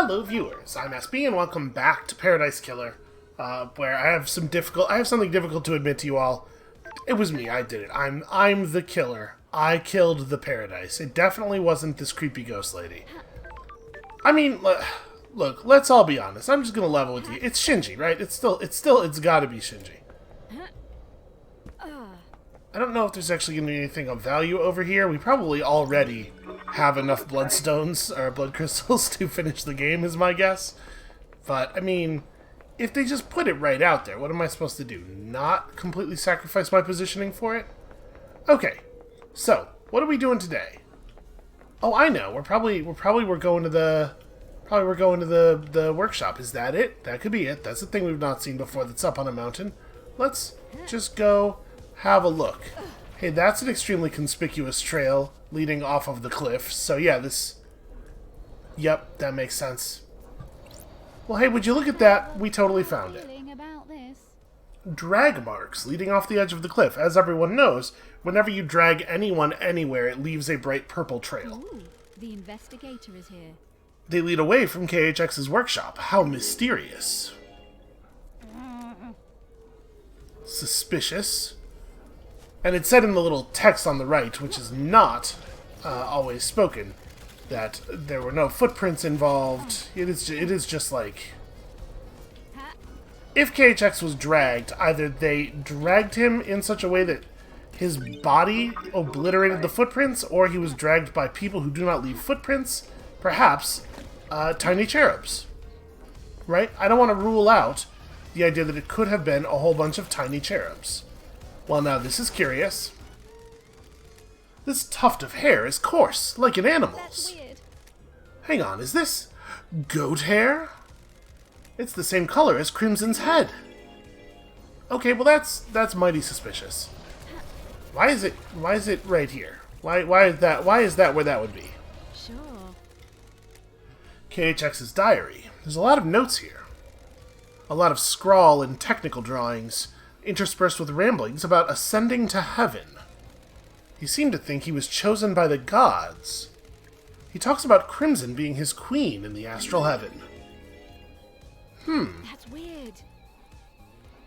Hello, viewers. I'm SB, and welcome back to Paradise Killer, where I have something difficult to admit to you all. It was me. I did it. I'm the killer. I killed the Paradise. It definitely wasn't this creepy ghost lady. I mean, look. Let's all be honest. I'm just gonna level with you. It's Shinji, right? It's gotta be Shinji. I don't know if there's actually gonna be anything of value over here. We probably already have enough bloodstones or blood crystals to finish the game, is my guess. But I mean, if they just put it right out there, what am I supposed to do? Not completely sacrifice my positioning for it? Okay, so what are we doing today? Oh, I know. We're going to the workshop. Is that it? That could be it. That's the thing we've not seen before. That's up on a mountain. Let's just go have a look. Hey, that's an extremely conspicuous trail leading off of the cliff. So yeah, Yep, that makes sense. Well, hey, would you look at that? We totally found it. Drag marks leading off the edge of the cliff. As everyone knows, whenever you drag anyone anywhere, it leaves a bright purple trail. Ooh, the investigator is here. They lead away from KHX's workshop. How mysterious. Suspicious. And it said in the little text on the right, which is not always spoken, that there were no footprints involved. It is just like, if KHX was dragged, either they dragged him in such a way that his body obliterated the footprints, or he was dragged by people who do not leave footprints, perhaps tiny cherubs. Right? I don't want to rule out the idea that it could have been a whole bunch of tiny cherubs. Well, now this is curious. This tuft of hair is coarse, like an animal's. That's weird. Hang on, is this goat hair? It's the same color as Crimson's head. Okay, well that's mighty suspicious. Why is it right here? Why is that where that would be? Sure. KHX's diary. There's a lot of notes here. A lot of scrawl and technical drawings, interspersed with ramblings about ascending to heaven. He seemed to think he was chosen by the gods. He talks about Crimson being his queen in the astral heaven. That's weird.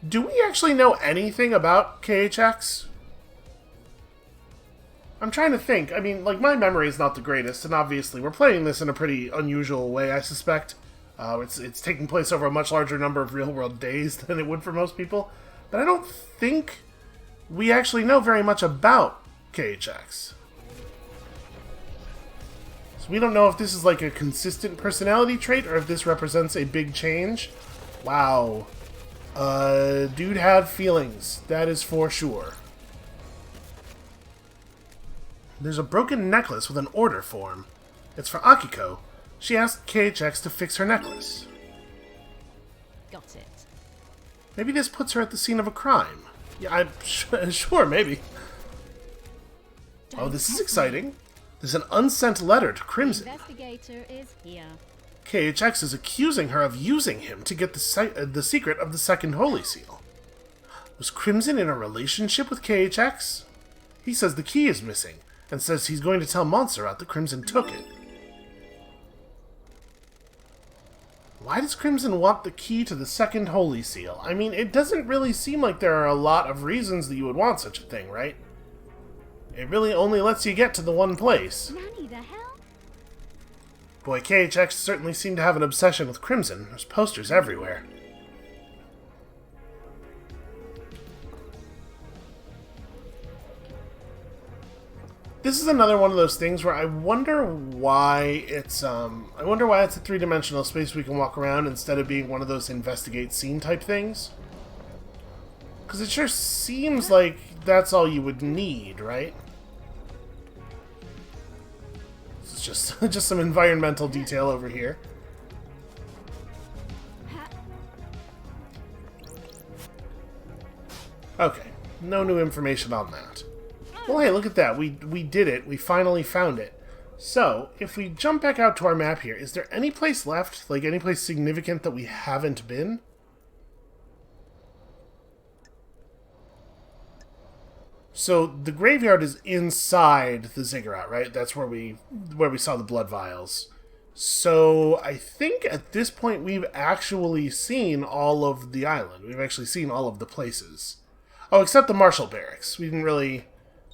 Do we actually know anything about KHX? I'm trying to think. I mean, like, my memory is not the greatest, and obviously we're playing this in a pretty unusual way, I suspect. It's taking place over a much larger number of real-world days than it would for most people. But I don't think we actually know very much about KHX. So we don't know if this is like a consistent personality trait or if this represents a big change. Wow. Dude had feelings. That is for sure. There's a broken necklace with an order form. It's for Akiko. She asked KHX to fix her necklace. Got it. Maybe this puts her at the scene of a crime. Yeah, I'm sure, maybe. Oh, this is exciting. There's an unsent letter to Crimson. The investigator is here. KHX is accusing her of using him to get the secret of the second Holy Seal. Was Crimson in a relationship with KHX? He says the key is missing, and says he's going to tell Montserrat that Crimson took it. Why does Crimson want the key to the second Holy Seal? I mean, it doesn't really seem like there are a lot of reasons that you would want such a thing, right? It really only lets you get to the one place. Nanny, the hell? Boy, KHX certainly seemed to have an obsession with Crimson. There's posters everywhere. This is another one of those things where I wonder why it's a three-dimensional space we can walk around instead of being one of those investigate scene type things. Because it sure seems like that's all you would need, right? This is just some environmental detail over here. Okay, no new information on that. Well, hey, look at that. We did it. We finally found it. So, if we jump back out to our map here, is there any place left, like any place significant that we haven't been? So the graveyard is inside the ziggurat, right? That's where we saw the blood vials. So I think at this point we've actually seen all of the island. We've actually seen all of the places. Oh, except the Marshall Barracks. We didn't really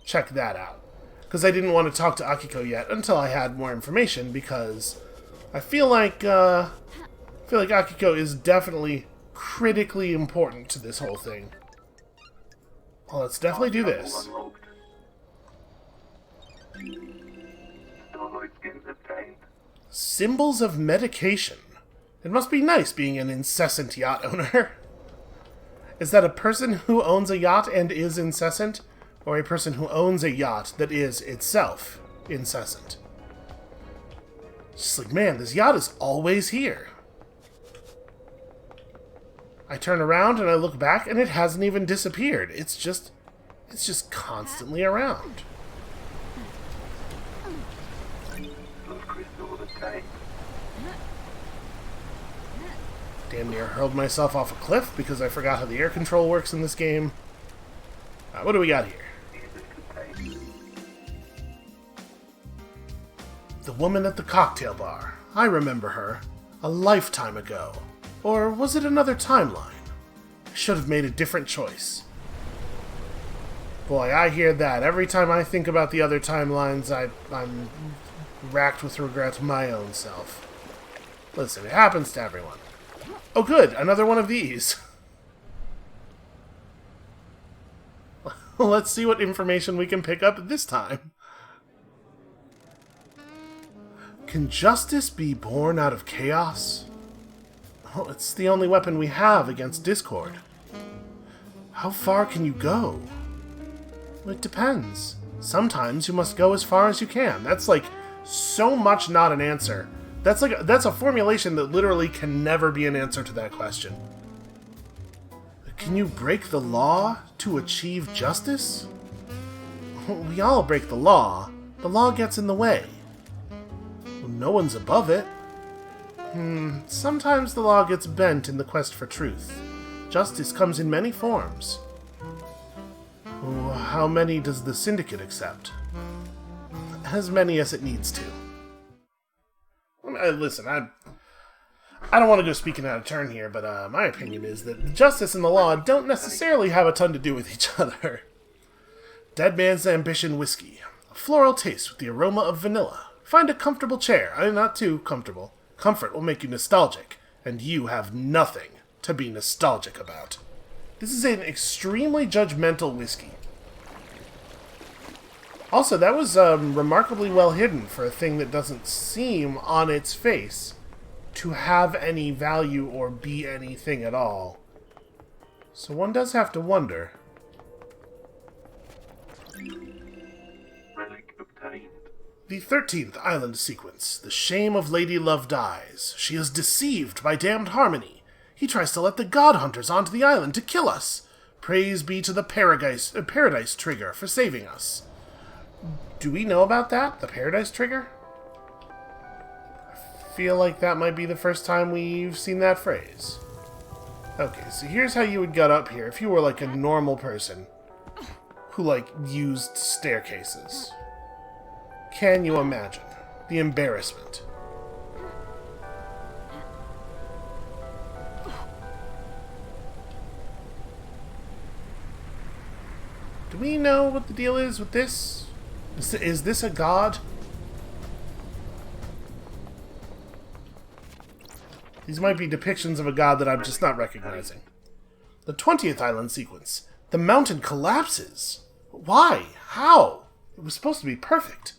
check that out. Because I didn't want to talk to Akiko yet until I had more information, because I feel like Akiko is definitely critically important to this whole thing. Well, let's definitely do this. Symbols of medication. It must be nice being an incessant yacht owner. Is that a person who owns a yacht and is incessant? Or a person who owns a yacht that is itself incessant? It's just like, man, this yacht is always here. I turn around and I look back and it hasn't even disappeared. It's just constantly around. Damn near hurled myself off a cliff because I forgot how the air control works in this game. What do we got here? The woman at the cocktail bar. I remember her. A lifetime ago. Or was it another timeline? I should have made a different choice. Boy, I hear that. Every time I think about the other timelines, I'm racked with regret my own self. Listen, it happens to everyone. Oh good, another one of these. Let's see what information we can pick up this time. Can justice be born out of chaos? Oh, it's the only weapon we have against discord. How far can you go? It depends. Sometimes you must go as far as you can. That's like so much not an answer. That's a formulation that literally can never be an answer to that question. Can you break the law to achieve justice? We all break the law. The law gets in the way. No one's above it. Sometimes the law gets bent in the quest for truth. Justice comes in many forms. How many does the Syndicate accept? As many as it needs to. Listen, I don't want to go speaking out of turn here, but my opinion is that justice and the law don't necessarily have a ton to do with each other. Dead Man's Ambition Whiskey. A floral taste with the aroma of vanilla. Find a comfortable chair. Not too comfortable. Comfort will make you nostalgic, and you have nothing to be nostalgic about. This is an extremely judgmental whiskey. Also, that was remarkably well hidden for a thing that doesn't seem, on its face, to have any value or be anything at all. So one does have to wonder. Relic obtained. The 13th island sequence. The shame of Lady Love dies. She is deceived by damned Harmony. He tries to let the God Hunters onto the island to kill us. Praise be to the Paradise Trigger for saving us. Do we know about that? The Paradise Trigger? I feel like that might be the first time we've seen that phrase. Okay, so here's how you would get up here if you were like a normal person who like used staircases. Can you imagine the embarrassment? Do we know what the deal is with this? Is this a god? These might be depictions of a god that I'm just not recognizing. The 20th island sequence. The mountain collapses. Why? How? It was supposed to be perfect.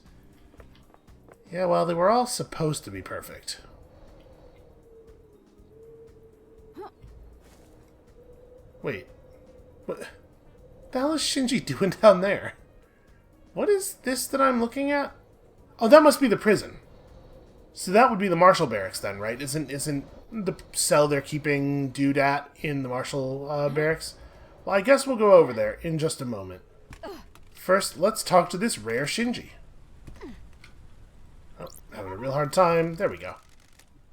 Yeah, well, they were all supposed to be perfect. Wait. What the hell is Shinji doing down there? What is this that I'm looking at? Oh, that must be the prison. So that would be the Marshall Barracks then, right? Isn't the cell they're keeping Dude at in the Marshall Barracks? Well, I guess we'll go over there in just a moment. First, let's talk to this rare Shinji. Oh, having a real hard time. There we go.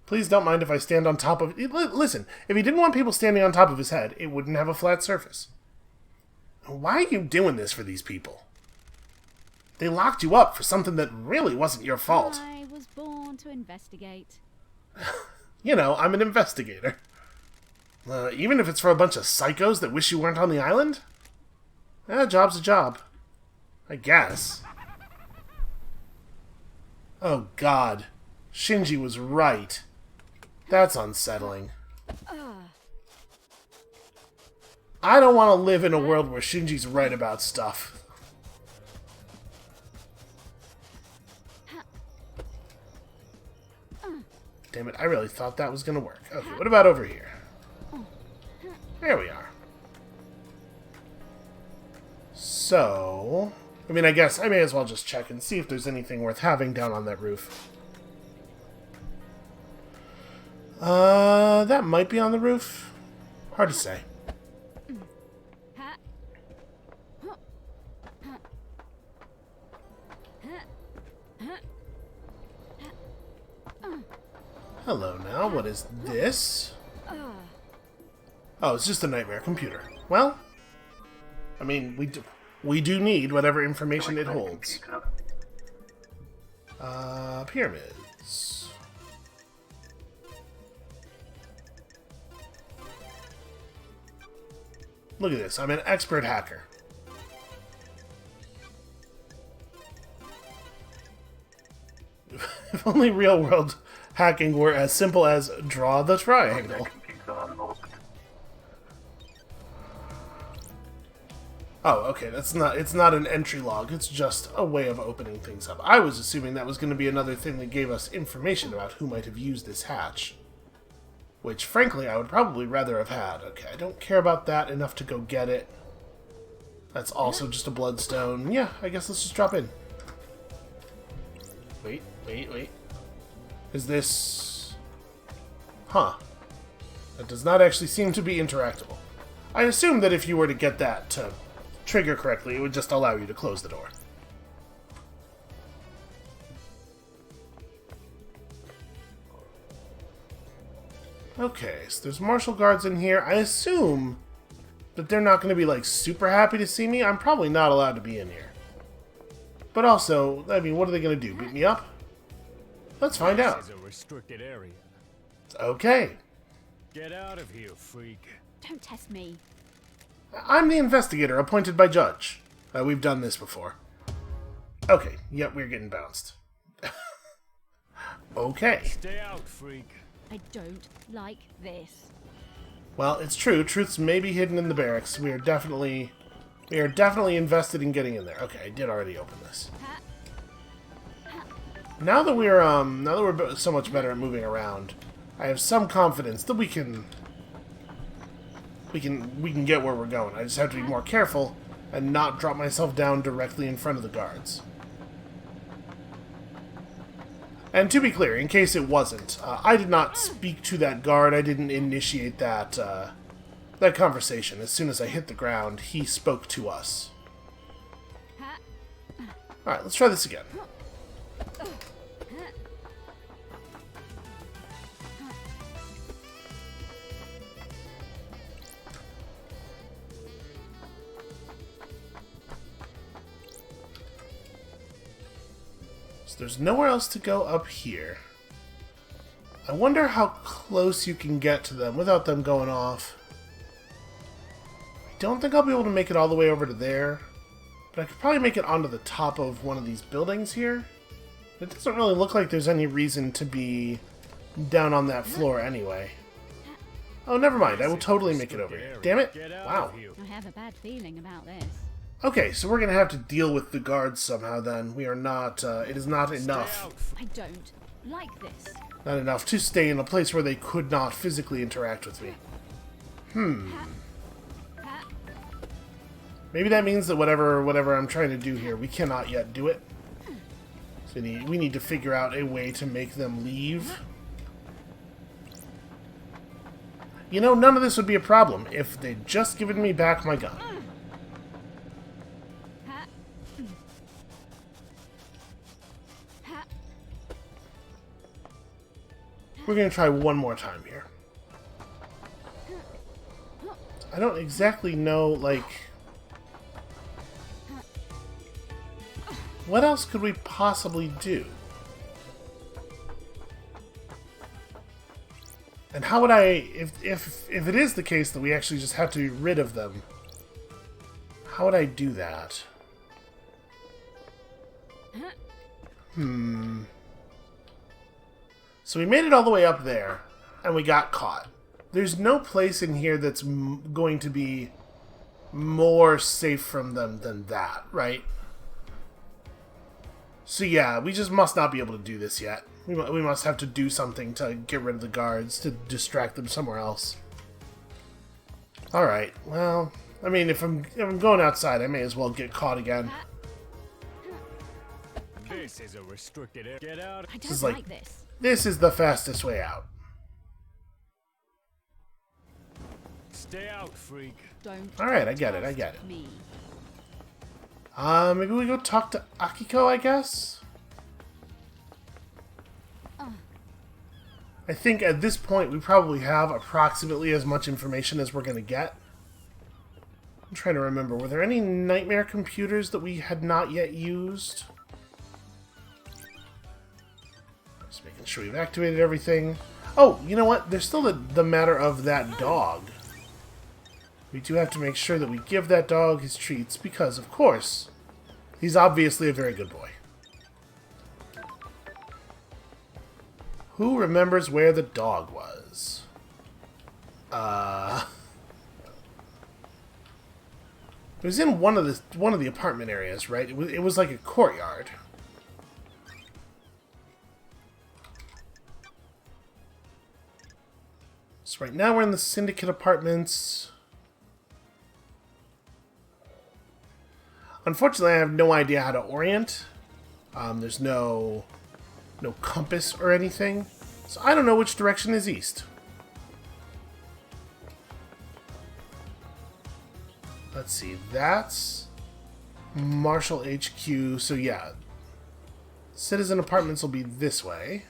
Please don't mind if I stand on top of... Listen, if he didn't want people standing on top of his head, it wouldn't have a flat surface. Why are you doing this for these people? They locked you up for something that really wasn't your fault. I was born to investigate. You know, I'm an investigator. Even if it's for a bunch of psychos that wish you weren't on the island? A job's a job. I guess. Oh god. Shinji was right. That's unsettling. I don't want to live in a world where Shinji's right about stuff. Damn it, I really thought that was going to work. Okay, what about over here? There we are. So, I mean, I guess I may as well just check and see if there's anything worth having down on that roof. That might be on the roof. Hard to say. Hello now, what is this? Oh, it's just a nightmare computer. Well, I mean, we do need whatever information it holds. Pyramids. Look at this, I'm an expert hacker. If only real-world hacking were as simple as draw the triangle. Oh, okay, it's not an entry log, it's just a way of opening things up. I was assuming that was going to be another thing that gave us information about who might have used this hatch. Which, frankly, I would probably rather have had. Okay, I don't care about that enough to go get it. That's also just a bloodstone. Yeah, I guess let's just drop in. Wait. Is this... Huh. That does not actually seem to be interactable. I assume that if you were to get that to trigger correctly, it would just allow you to close the door. Okay, so there's martial guards in here. I assume that they're not going to be, like, super happy to see me. I'm probably not allowed to be in here. But also, I mean, what are they going to do? Beat me up? Let's find out. This is a restricted area. Okay. Get out of here, freak. Don't test me. I'm the investigator appointed by Judge. We've done this before. Okay, yep, we're getting bounced. Okay. Stay out, freak. I don't like this. Well, it's true. Truths may be hidden in the barracks. We are definitely invested in getting in there. Okay, I did already open this. Now that we're so much better at moving around, I have some confidence that we can get where we're going. I just have to be more careful and not drop myself down directly in front of the guards. And to be clear, in case it wasn't, I did not speak to that guard. I didn't initiate that conversation. As soon as I hit the ground, he spoke to us. Alright, let's try this again. There's nowhere else to go up here. I wonder how close you can get to them without them going off. I don't think I'll be able to make it all the way over to there, but I could probably make it onto the top of one of these buildings here. It doesn't really look like there's any reason to be down on that floor anyway. Oh, never mind. I will totally make it over here. Damn it! Wow. I have a bad feeling about this. Okay, so we're going to have to deal with the guards somehow then. We are not, it is not enough. I don't like this. Not enough to stay in a place where they could not physically interact with me. Maybe that means that whatever I'm trying to do here, we cannot yet do it. So we need to figure out a way to make them leave. You know, none of this would be a problem if they'd just given me back my gun. We're going to try one more time here. I don't exactly know, like... What else could we possibly do? And how would I, if it is the case that we actually just have to be rid of them, how would I do that? So we made it all the way up there, and we got caught. There's no place in here that's going to be more safe from them than that, right? So yeah, we just must not be able to do this yet. We must have to do something to get rid of the guards, to distract them somewhere else. Alright, well, I mean, if I'm going outside, I may as well get caught again. This is a restricted area. Get out. I This is don't like- like this. This is the fastest way out. Stay out, freak. Don't. Alright, I get it, I get it. test Me. Maybe we go talk to Akiko, I guess? I think at this point we probably have approximately as much information as we're going to get. I'm trying to remember, were there any nightmare computers that we had not yet used? Just making sure we've activated everything. Oh, you know what? There's still the matter of that dog. We do have to make sure that we give that dog his treats because, of course, he's obviously a very good boy. Who remembers where the dog was? It was in one of the apartment areas, right? It was like a courtyard. So right now we're in the Syndicate apartments. Unfortunately, I have no idea how to orient. There's no compass or anything, so I don't know which direction is east. Let's see, that's Marshall HQ, so yeah. Citizen Apartments will be this way.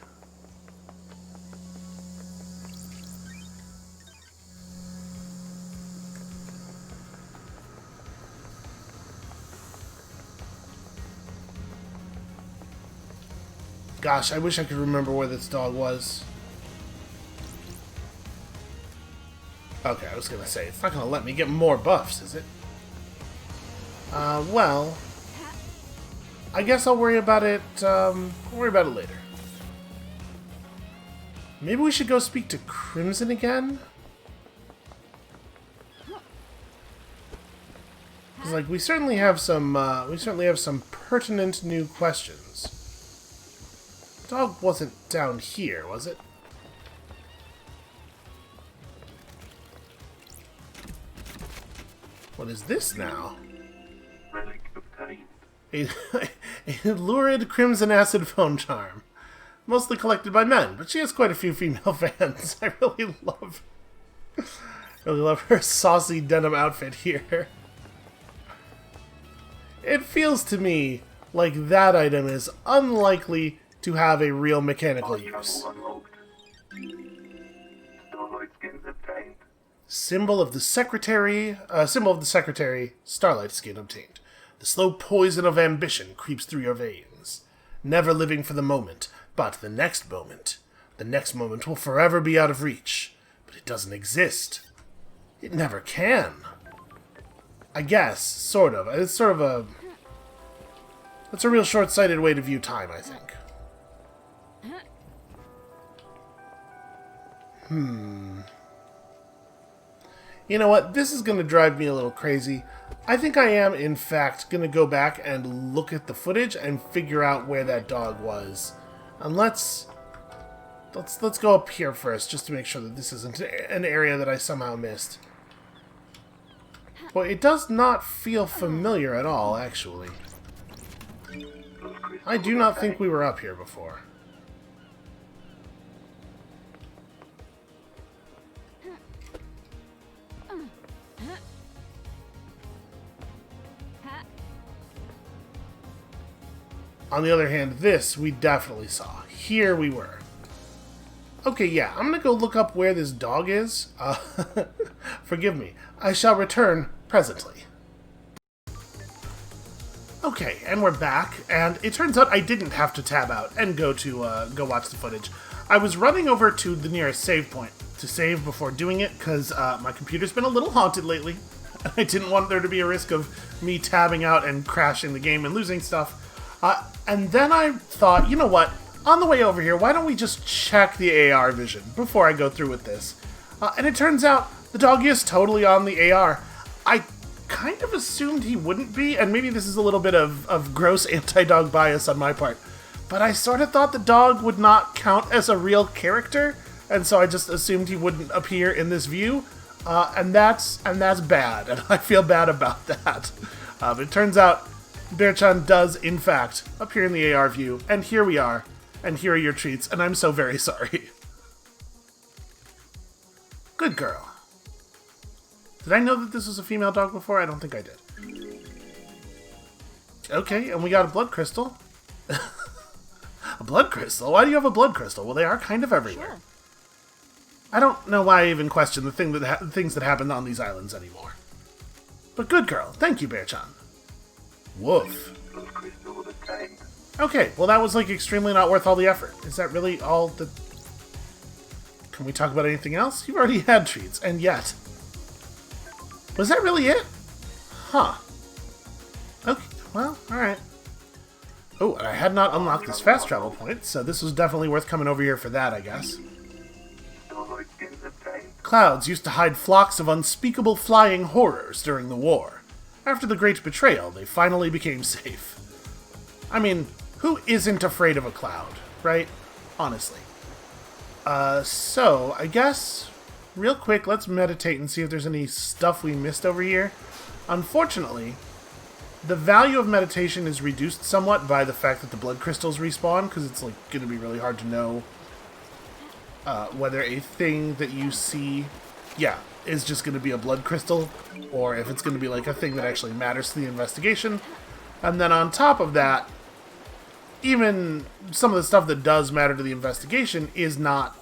Gosh, I wish I could remember where this dog was. Okay, I was gonna say, it's not gonna let me get more buffs, is it? Well, I guess I'll worry about it, later. Maybe we should go speak to Crimson again? Because, like, we certainly have some pertinent new questions. Dog wasn't down here, was it? What is this now? Relic obtained. A lurid crimson acid phone charm. Mostly collected by men, but she has quite a few female fans. I really love her saucy denim outfit here. It feels to me like that item is unlikely to have a real mechanical use. Unlocked. Starlight skins obtained. Symbol of the Secretary, Starlight skin obtained. The slow poison of ambition creeps through your veins. Never living for the moment, but the next moment. The next moment will forever be out of reach. But it doesn't exist. It never can. I guess, sort of. It's sort of a... That's a real short-sighted way to view time, I think. You know what? This is going to drive me a little crazy. I think I am, in fact, going to go back and look at the footage and figure out where that dog was. And let's go up here first, just to make sure that this isn't an area that I somehow missed. Well, it does not feel familiar at all, actually. I do not think we were up here before. On the other hand, this we definitely saw. Here we were. Okay, yeah, I'm gonna go look up where this dog is. Forgive me. I shall return presently. Okay, and we're back, and it turns out I didn't have to tab out and go watch the footage. I was running over to the nearest save point, to save before doing it, because my computer's been a little haunted lately. I didn't want there to be a risk of me tabbing out and crashing the game and losing stuff. And then I thought, you know what? On the way over here, why don't we just check the AR vision before I go through with this? And it turns out the dog is totally on the AR. I kind of assumed he wouldn't be, and maybe this is a little bit of gross anti-dog bias on my part, but I sort of thought the dog would not count as a real character, and so I just assumed he wouldn't appear in this view, and that's bad, and I feel bad about that. But it turns out Bear-chan does, in fact, appear in the AR view, and here we are, and here are your treats, and I'm so very sorry. Good girl. Did I know that this was a female dog before? I don't think I did. Okay, and we got a blood crystal. A blood crystal? Why do you have a blood crystal? Well, they are kind of everywhere. Sure. I don't know why I even question the things that happen on these islands anymore. But good girl. Thank you, Bear-chan. Woof. Blood crystal obtained. Okay, well that was like extremely not worth all the effort. Is that really all the... Can we talk about anything else? You've already had treats, and yet... Was that really it? Huh. Okay, well, alright. Oh, and I had not unlocked this fast travel point, so this was definitely worth coming over here for that, I guess. Starlight is obtained. Clouds used to hide flocks of unspeakable flying horrors during the war. After the Great Betrayal, they finally became safe. I mean, who isn't afraid of a cloud, right? Honestly. So, I guess, real quick, let's meditate and see if there's any stuff we missed over here. Unfortunately, the value of meditation is reduced somewhat by the fact that the blood crystals respawn, because it's like going to be really hard to know whether a thing that you see, is just going to be a blood crystal, or if it's going to be like a thing that actually matters to the investigation. And then on top of that, even some of the stuff that does matter to the investigation is not,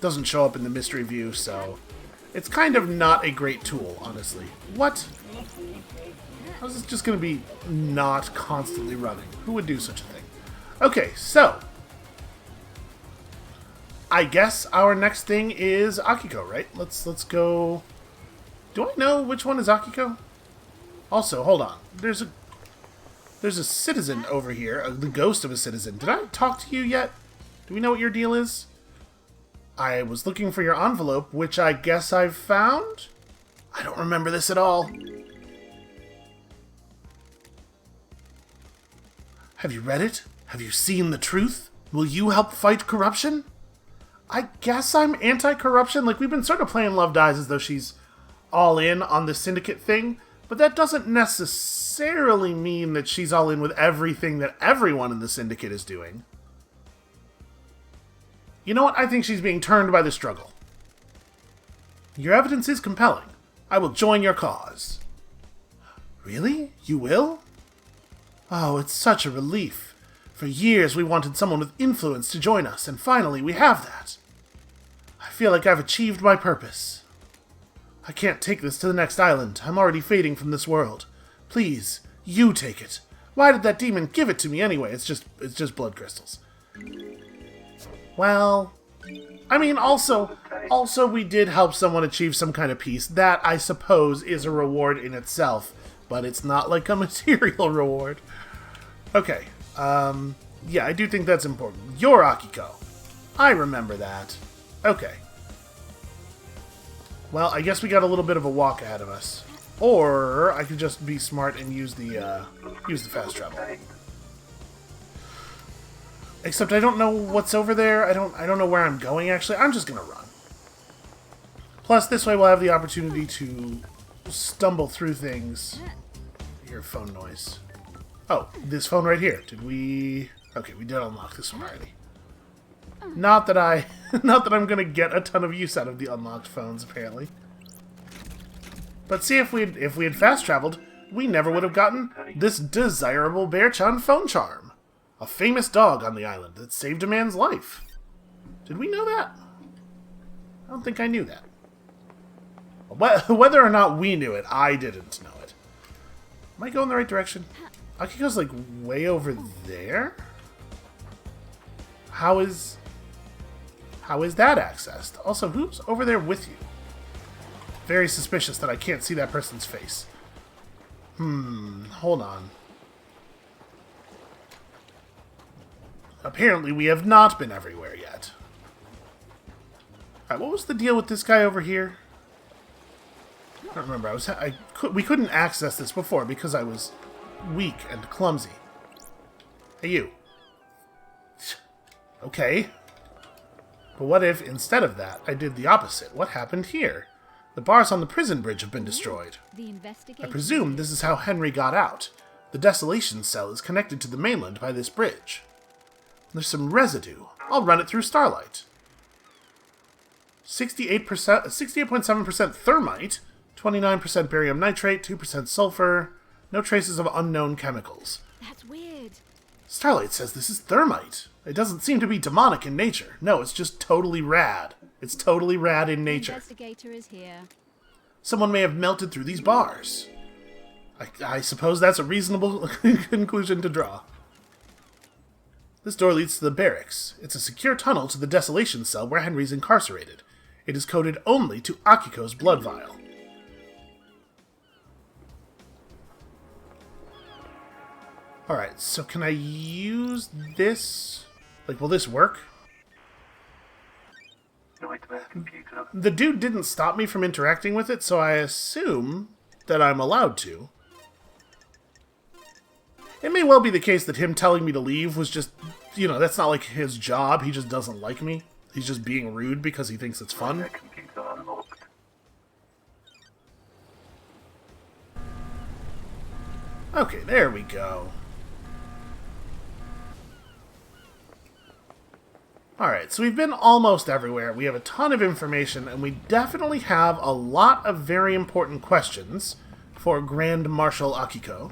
doesn't show up in the mystery view, so it's kind of not a great tool, honestly. What? How's this just going to be not constantly running? Who would do such a thing? Okay, so I guess our next thing is Akiko, right? Let's go. Do I know which one is Akiko? Also, hold on. There's a citizen over here, the ghost of a citizen. Did I talk to you yet? Do we know what your deal is? I was looking for your envelope, which I guess I've found? I don't remember this at all. Have you read it? Have you seen the truth? Will you help fight corruption? I guess I'm anti-corruption. Like, we've been sort of playing Love Dies as though she's all in on the syndicate thing, but that doesn't necessarily mean that she's all in with everything that everyone in the syndicate is doing. You know what? I think she's being turned by the struggle. Your evidence is compelling. I will join your cause. Really? You will? Oh, it's such a relief. For years we wanted someone with influence to join us, and finally we have that. I feel like I've achieved my purpose. I can't take this to the next island. I'm already fading from this world. Please, you take it. Why did that demon give it to me anyway? It's just blood crystals. Well, I mean, also we did help someone achieve some kind of peace. That, I suppose, is a reward in itself, but it's not like a material reward. Okay, yeah, I do think that's important. You're Akiko. I remember that. Okay. Well, I guess we got a little bit of a walk ahead of us. Or I could just be smart and use the fast travel. Except I don't know what's over there. I don't know where I'm going, actually. I'm just gonna run. Plus, this way we'll have the opportunity to stumble through things. I hear phone noise. Oh, this phone right here. Did we... Okay, we did unlock this one already. Not that I'm gonna get a ton of use out of the unlocked phones, apparently. But see, if we had fast traveled, we never would have gotten this desirable Bear-chan phone charm. A famous dog on the island that saved a man's life. Did we know that? I don't think I knew that. Whether or not we knew it, I didn't know it. Am I going the right direction? Akiko's like way over there? How is How is that accessed? Also, who's over there with you? Very suspicious that I can't see that person's face. Hold on. Apparently we have not been everywhere yet. Alright, what was the deal with this guy over here? I don't remember. We couldn't access this before because I was weak and clumsy. Hey, you. Okay. But what if, instead of that, I did the opposite? What happened here? The bars on the prison bridge have been destroyed. I presume this is how Henry got out. The desolation cell is connected to the mainland by this bridge. There's some residue. I'll run it through Starlight. 68.7% thermite, 29% barium nitrate, 2% sulfur, no traces of unknown chemicals. That's weird. Starlight says this is thermite. It doesn't seem to be demonic in nature. No, it's just totally rad. It's totally rad in nature. The investigator is here. Someone may have melted through these bars. I suppose that's a reasonable conclusion to draw. This door leads to the barracks. It's a secure tunnel to the desolation cell where Henry's incarcerated. It is coded only to Akiko's blood vial. Alright, so can I use this? Like, will this work? Nightmare computer. The dude didn't stop me from interacting with it, so I assume that I'm allowed to. It may well be the case that him telling me to leave was just, you know, that's not like his job. He just doesn't like me. He's just being rude because he thinks it's fun. Nightmare computer unlocked. Okay, there we go. Alright, so we've been almost everywhere. We have a ton of information, and we definitely have a lot of very important questions for Grand Marshal Akiko.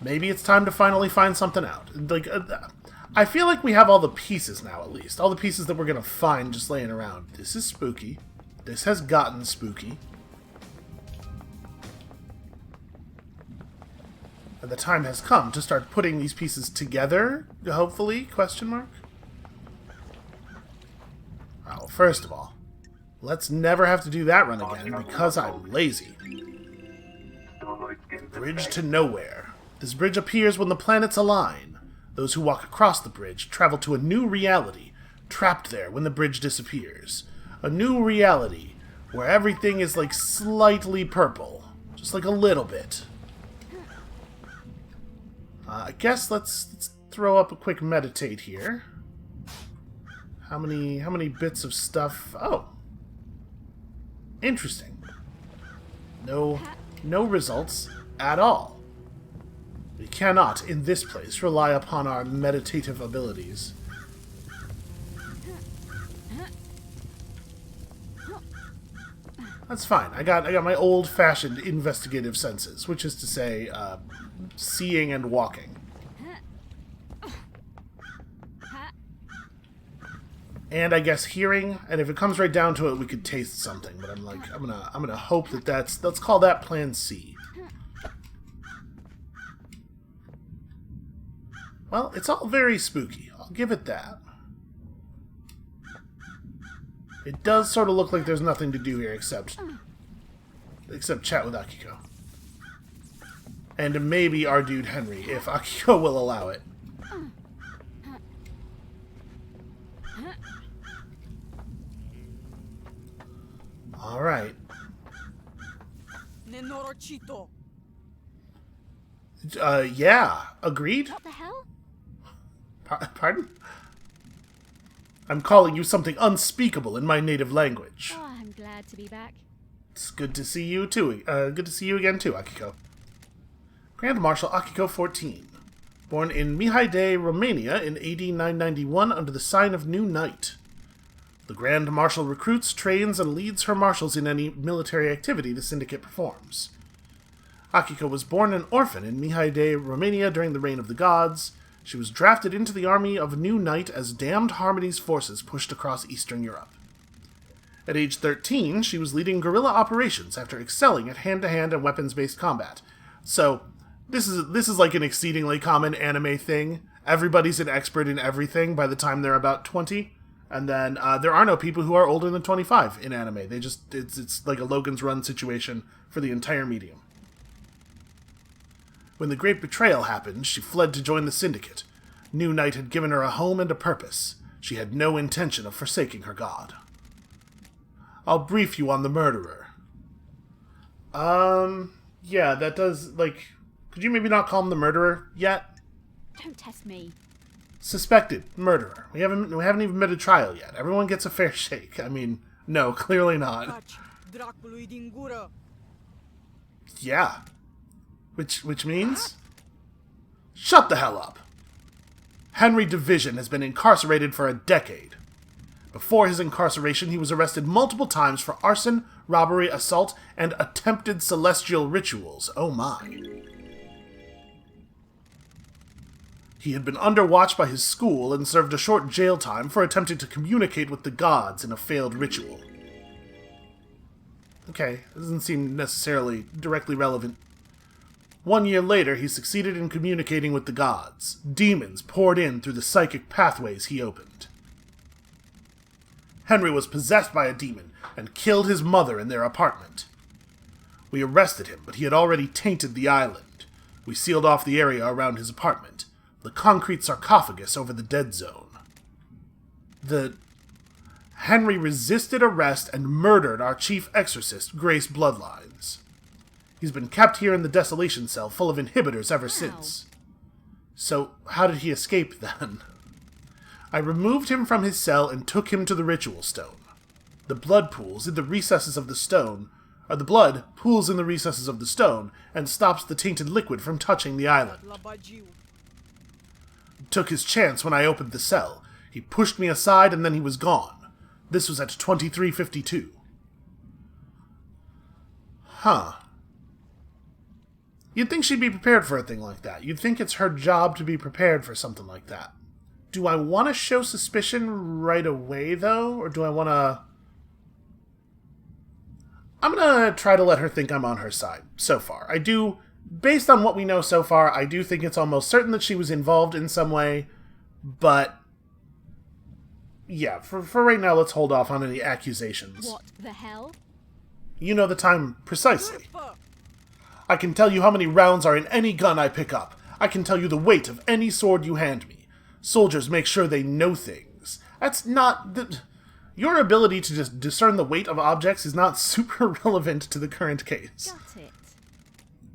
Maybe it's time to finally find something out. Like, I feel like we have all the pieces now, at least. All the pieces that we're going to find just laying around. This is spooky. This has gotten spooky. And the time has come to start putting these pieces together, hopefully, question mark? Well, first of all, let's never have to do that run again because I'm lazy. Bridge to nowhere. This bridge appears when the planets align. Those who walk across the bridge travel to a new reality, trapped there when the bridge disappears. A new reality where everything is like slightly purple, just like a little bit. I guess let's throw up a quick meditate here. How many bits of stuff? Oh, interesting. No results at all. We cannot, in this place, rely upon our meditative abilities. That's fine. I got my old-fashioned investigative senses, which is to say, seeing and walking. And I guess hearing, and if it comes right down to it, we could taste something. But I'm gonna hope that let's call that Plan C. Well, it's all very spooky. I'll give it that. It does sort of look like there's nothing to do here except chat with Akiko. And maybe our dude Henry, if Akiko will allow it. Alright. Yeah, agreed? What the hell? Pardon? I'm calling you something unspeakable in my native language. Oh, I'm glad to be back. It's good to see you too. Good to see you again too, Akiko. Grand Marshal Akiko 14. Born in Mihai, Romania in AD 991 under the sign of New Night. The Grand Marshal recruits, trains, and leads her marshals in any military activity the Syndicate performs. Akiko was born an orphan in Mihai, Romania during the Reign of the Gods. She was drafted into the army of New Night as Damned Harmony's forces pushed across Eastern Europe. At age 13, she was leading guerrilla operations after excelling at hand-to-hand and weapons-based combat. So, this is like an exceedingly common anime thing. everybody's an expert in everything by the time they're about 20. And then there are no people who are older than 25 in anime. It's like a Logan's Run situation for the entire medium. When the Great Betrayal happened, she fled to join the Syndicate. New Night had given her a home and a purpose. She had no intention of forsaking her god. I'll brief you on the murderer. Yeah, that does, like... Could you maybe not call him the murderer yet? Don't test me. Suspected murderer. We haven't even been a trial yet. Everyone gets a fair shake. I mean, no, clearly not. Yeah. Which means? Shut the hell up! Henry Division has been incarcerated for a decade. Before his incarceration, he was arrested multiple times for arson, robbery, assault, and attempted celestial rituals. Oh my. He had been under watch by his school and served a short jail time for attempting to communicate with the gods in a failed ritual. Okay, doesn't seem necessarily directly relevant. 1 year later, he succeeded in communicating with the gods. Demons poured in through the psychic pathways he opened. Henry was possessed by a demon and killed his mother in their apartment. We arrested him, but he had already tainted the island. We sealed off the area around his apartment, the concrete sarcophagus over the dead zone. Henry resisted arrest and murdered our chief exorcist, Grace Bloodlines. He's been kept here in the desolation cell full of inhibitors ever since. So, how did he escape then? I removed him from his cell and took him to the ritual stone. The blood pools in the recesses of the stone, and stops the tainted liquid from touching the island. Took his chance when I opened the cell. He pushed me aside and then he was gone. This was at 2352. Huh. You'd think she'd be prepared for a thing like that. You'd think it's her job to be prepared for something like that. Do I want to show suspicion right away, though? Or do I want to... I'm going to try to let her think I'm on her side, so far. I do, based on what we know so far, I do think it's almost certain that she was involved in some way, but... yeah, for right now, let's hold off on any accusations. What the hell? You know the time precisely. I can tell you how many rounds are in any gun I pick up. I can tell you the weight of any sword you hand me. Soldiers make sure they know things. That's not... Your ability to just discern the weight of objects is not super relevant to the current case. Got it.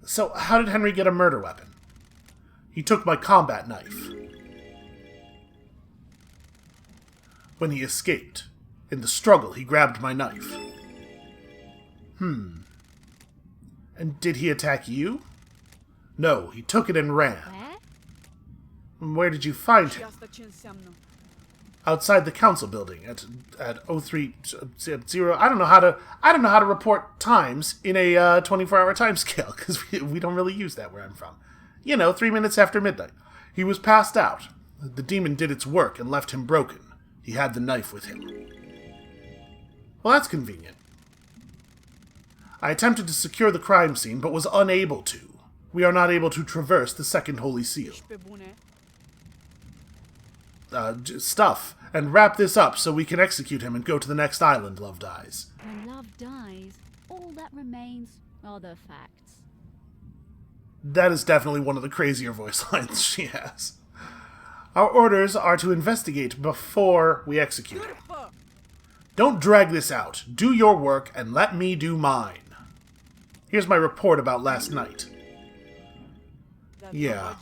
So, how did Henry get a murder weapon? He took my combat knife. When he escaped. In the struggle, he grabbed my knife. And did he attack you? No, he took it and ran. Where? Where did you find him? Outside the council building at 0300. I don't know how to report times in a 24-hour time scale because we don't really use that where I'm from. 3 minutes after midnight. He was passed out. The demon did its work and left him broken. He had the knife with him. Well, that's convenient. I attempted to secure the crime scene, but was unable to. We are not able to traverse the second holy seal. Stuff. And wrap this up so we can execute him and go to the next island, Love Dies. When love dies, all that remains are the facts. That is definitely one of the crazier voice lines she has. Our orders are to investigate before we execute him. Don't drag this out. Do your work and let me do mine. Here's my report about last night. Yeah.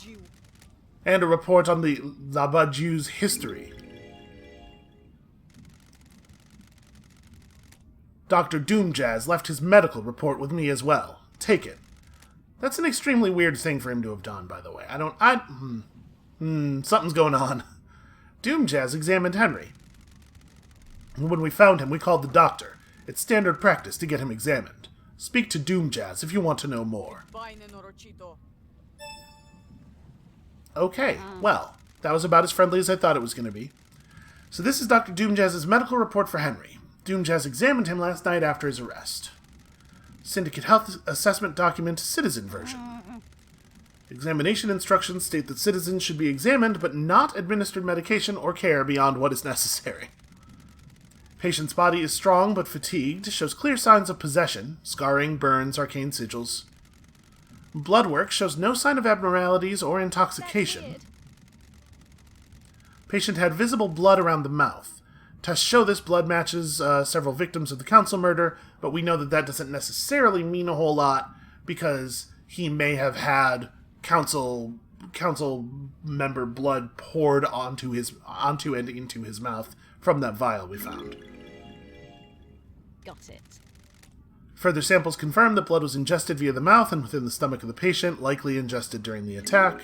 And a report on the Labaju's history. Dr. Doomjazz left his medical report with me as well. Take it. That's an extremely weird thing for him to have done, by the way. Something's going on. Doomjazz examined Henry. When we found him, we called the doctor. It's standard practice to get him examined. Speak to Doomjazz if you want to know more. Okay, well, that was about as friendly as I thought it was going to be. So this is Dr. Doomjazz's medical report for Henry. Doomjazz examined him last night after his arrest. Syndicate Health Assessment Document, Citizen version. Examination instructions state that citizens should be examined but not administered medication or care beyond what is necessary. Patient's body is strong but fatigued, shows clear signs of possession, scarring, burns, arcane sigils. Blood work shows no sign of abnormalities or intoxication. Patient had visible blood around the mouth. Tests show this blood matches several victims of the council murder, but we know that that doesn't necessarily mean a whole lot because he may have had council member blood poured onto and into his mouth from that vial we found. Got it. Further samples confirm that blood was ingested via the mouth and within the stomach of the patient, likely ingested during the attack.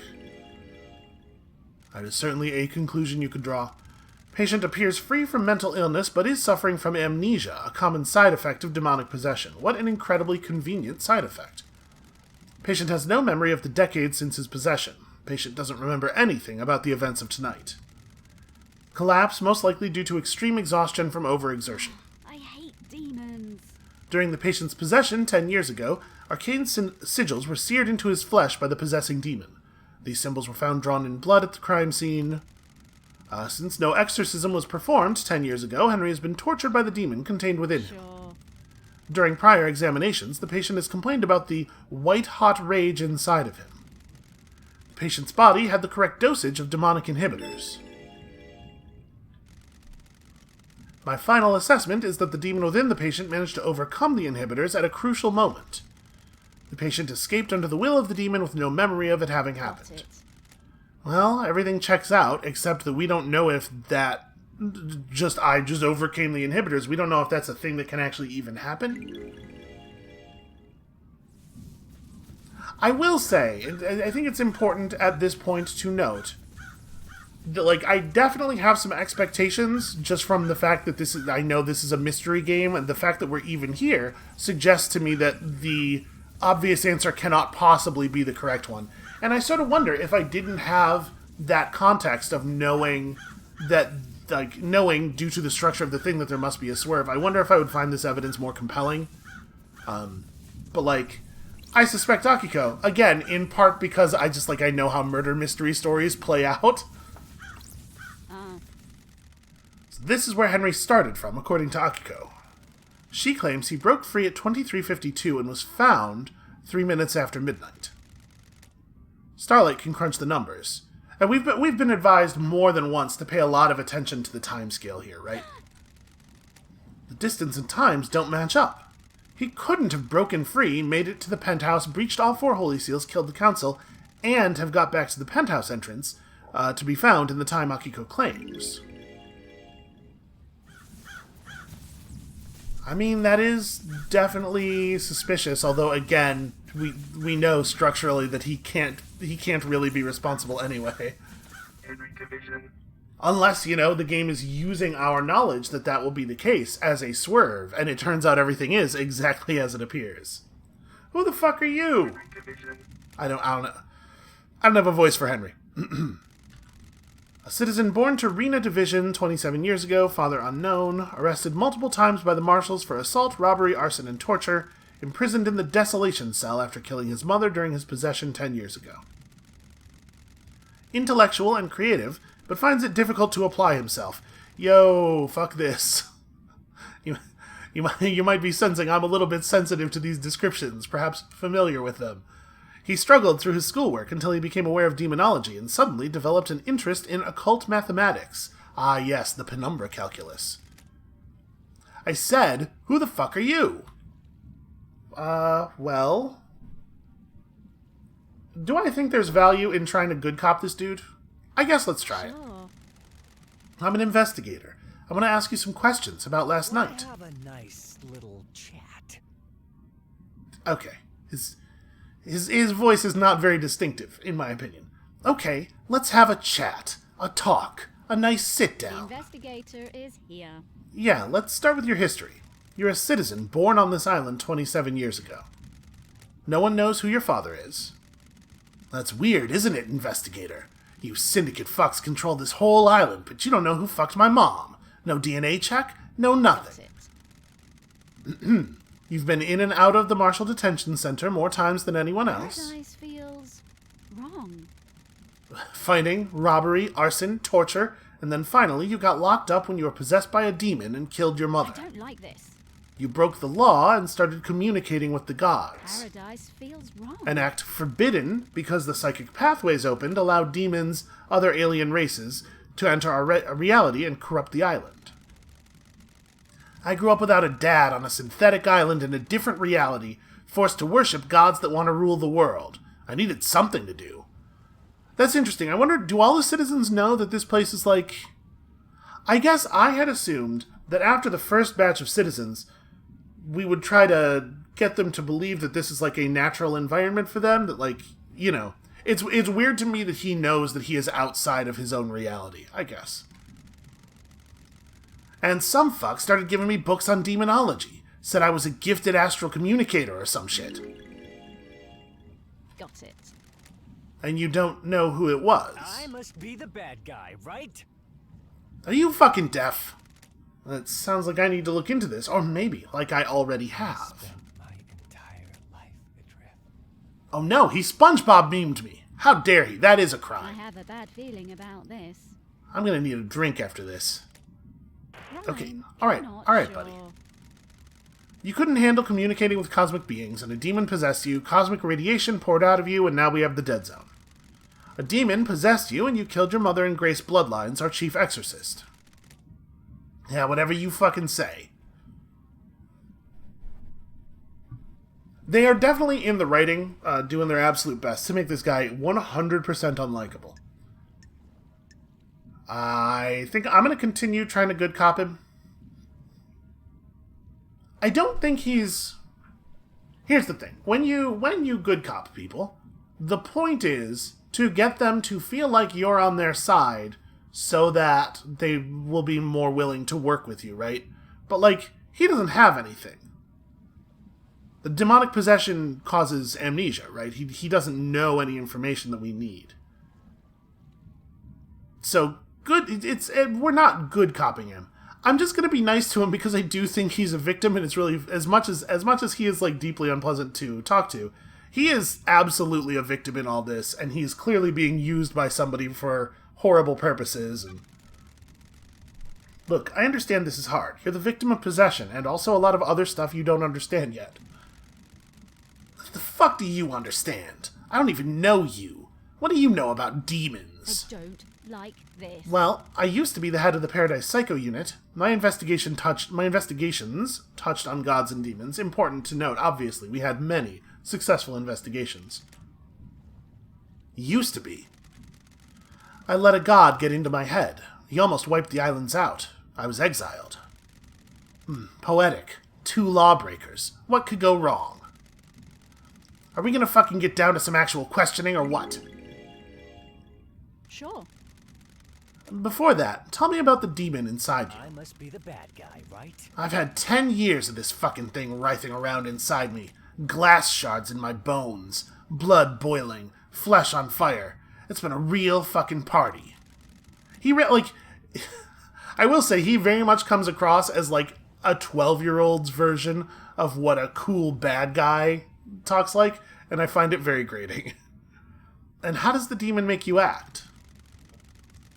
That is certainly a conclusion you could draw. Patient appears free from mental illness, but is suffering from amnesia, a common side effect of demonic possession. What an incredibly convenient side effect. Patient has no memory of the decades since his possession. Patient doesn't remember anything about the events of tonight. Collapse, most likely due to extreme exhaustion from overexertion. I hate demons. During the patient's possession 10 years ago, arcane sigils were seared into his flesh by the possessing demon. These symbols were found drawn in blood at the crime scene. Since no exorcism was performed 10 years ago, Henry has been tortured by the demon contained within him. Sure. During prior examinations, the patient has complained about the white-hot rage inside of him. The patient's body had the correct dosage of demonic inhibitors. My final assessment is that the demon within the patient managed to overcome the inhibitors at a crucial moment. The patient escaped under the will of the demon with no memory of it having Got happened. it. Well, everything checks out, except that we don't know if that I just overcame the inhibitors. We don't know if that's a thing that can actually even happen. I will say, I think it's important at this point to note that, like, I definitely have some expectations just from the fact that I know this is a mystery game, and the fact that we're even here suggests to me that the obvious answer cannot possibly be the correct one. And I sort of wonder if I didn't have that context of knowing due to the structure of the thing that there must be a swerve, I wonder if I would find this evidence more compelling. But, like, I suspect Akiko, again, in part because I know how murder mystery stories play out. So this is where Henry started from, according to Akiko. She claims he broke free at 23:52 and was found 3 minutes after midnight. Starlight can crunch the numbers. And we've been advised more than once to pay a lot of attention to the time scale here, right? The distance and times don't match up. He couldn't have broken free, made it to the penthouse, breached all 4 holy seals, killed the council, and have got back to the penthouse entrance to be found in the time Akiko claims. I mean, that is definitely suspicious, although, again, we know structurally that he can't really be responsible anyway. Henry Division. Unless, the game is using our knowledge that will be the case as a swerve, and it turns out everything is exactly as it appears. Who the fuck are you? Henry Division. I don't know. I don't have a voice for Henry. A citizen born to Rena Division 27 years ago, father unknown, arrested multiple times by the marshals for assault, robbery, arson, and torture, imprisoned in the desolation cell after killing his mother during his possession 10 years ago. Intellectual and creative, but finds it difficult to apply himself. Yo, fuck this. You might be sensing I'm a little bit sensitive to these descriptions, perhaps familiar with them. He struggled through his schoolwork until he became aware of demonology and suddenly developed an interest in occult mathematics. Ah, yes, the penumbra calculus. I said, who the fuck are you? Well... Do I think there's value in trying to good cop this dude? I guess let's try it. Sure. I'm an investigator. I want to ask you some questions about last night. Have a nice little chat. Okay. His voice is not very distinctive, in my opinion. Okay, let's have a chat. A talk. A nice The sit-down. investigator is here. Yeah, let's start with your history. You're a citizen born on this island 27 years ago. No one knows who your father is. That's weird, isn't it, investigator? You syndicate fucks control this whole island, but you don't know who fucked my mom. No DNA check, no Got nothing. it. You've been in and out of the Marshall Detention Center more times than anyone else. Paradise feels wrong? Fighting, robbery, arson, torture, and then finally you got locked up when you were possessed by a demon and killed your I mother. don't like this. You broke the law and started communicating with the gods. Paradise feels wrong. An act forbidden because the psychic pathways opened allowed demons, other alien races, to enter our reality and corrupt the island. I grew up without a dad on a synthetic island in a different reality, forced to worship gods that want to rule the world. I needed something to do. That's interesting. I wonder, do all the citizens know that this place is like... I guess I had assumed that after the first batch of citizens, we would try to get them to believe that this is like a natural environment for them, that like, you know... It's weird to me that he knows that he is outside of his own reality, I guess. And some fuck started giving me books on demonology. Said I was a gifted astral communicator or some shit. Got it. And you don't know who it was. I must be the bad guy, right? Are you fucking deaf? It sounds like I need to look into this, or maybe, like I already have. Spent my entire life adrift. Oh no, he SpongeBob memed me. How dare he? That is a I crime. have a bad feeling about this. I'm gonna need a drink after this. Okay, I'm alright, not buddy. sure. You couldn't handle communicating with cosmic beings, and a demon possessed you, cosmic radiation poured out of you, and now we have the dead zone. A demon possessed you, and you killed your mother and Grace Bloodlines, our chief exorcist. Yeah, whatever you fucking say. They are definitely in the writing, doing their absolute best to make this guy 100% unlikable. I think I'm going to continue trying to good cop him. I don't think he's... Here's the thing. When you good cop people, the point is to get them to feel like you're on their side so that they will be more willing to work with you, right? But, like, he doesn't have anything. The demonic possession causes amnesia, right? He doesn't know any information that we need. So, we're not good copping him. I'm just going to be nice to him because I do think he's a victim, and it's really, as much as he is, like, deeply unpleasant to talk to, he is absolutely a victim in all this, and he's clearly being used by somebody for horrible purposes. And look, I understand this is hard. You're the victim of possession, and also a lot of other stuff you don't understand yet. What the fuck do you understand? I don't even know you. What do you know about demons? I don't like this. Well, I used to be the head of the Paradise Psycho Unit. My investigations touched on gods and demons. Important to note, obviously, we had many successful investigations. Used to be. I let a god get into my head. He almost wiped the islands out. I was exiled. Poetic. 2 lawbreakers. What could go wrong? Are we gonna fucking get down to some actual questioning or what? Sure. Before that, tell me about the demon inside you. I must be the bad guy, right? I've had 10 years of this fucking thing writhing around inside me. Glass shards in my bones. Blood boiling. Flesh on fire. It's been a real fucking party. I will say, he very much comes across as, like, a 12-year-old's version of what a cool bad guy talks like, and I find it very grating. And how does the demon make you act?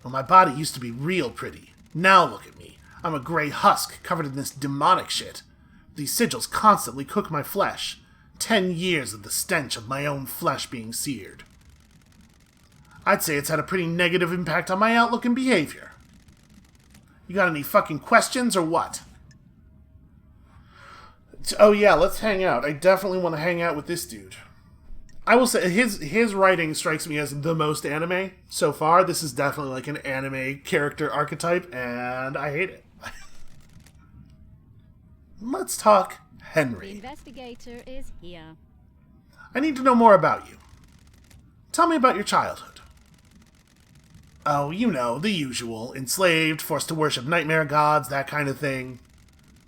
Well, my body used to be real pretty. Now look at me. I'm a gray husk covered in this demonic shit. These sigils constantly cook my flesh. 10 years of the stench of my own flesh being seared. I'd say it's had a pretty negative impact on my outlook and behavior. You got any fucking questions or what? Oh yeah, let's hang out. I definitely want to hang out with this dude. I will say, his writing strikes me as the most anime so far. This is definitely like an anime character archetype, and I hate it. Let's talk The Henry. investigator is here. I need to know more about you. Tell me about your childhood. Oh, you know, the usual. Enslaved, forced to worship nightmare gods, that kind of thing.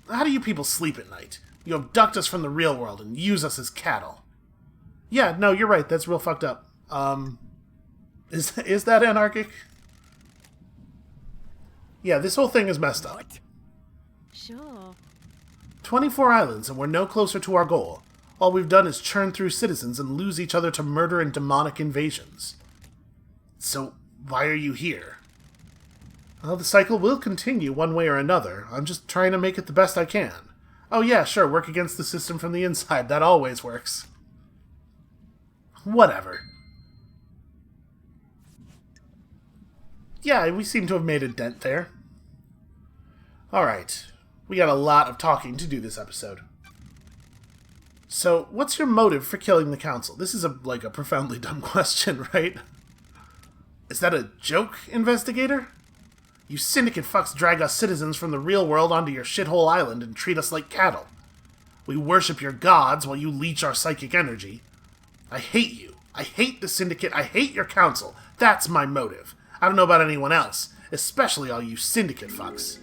How do you people sleep at night? You abduct us from the real world and use us as cattle. Yeah, no, you're right. That's real fucked up. Is that anarchic? Yeah, this whole thing is messed up. What? Sure. 24 islands, and we're no closer to our goal. All we've done is churn through citizens and lose each other to murder and demonic invasions. So, why are you here? Well, the cycle will continue one way or another. I'm just trying to make it the best I can. Oh yeah, sure, work against the system from the inside. That always works. Whatever. Yeah, we seem to have made a dent there. Alright. We got a lot of talking to do this episode. So, what's your motive for killing the council? This is a profoundly dumb question, right? Is that a joke, investigator? You syndicate fucks drag us citizens from the real world onto your shithole island and treat us like cattle. We worship your gods while you leech our psychic energy. I hate you. I hate the syndicate. I hate your council. That's my motive. I don't know about anyone else, especially all you syndicate fucks.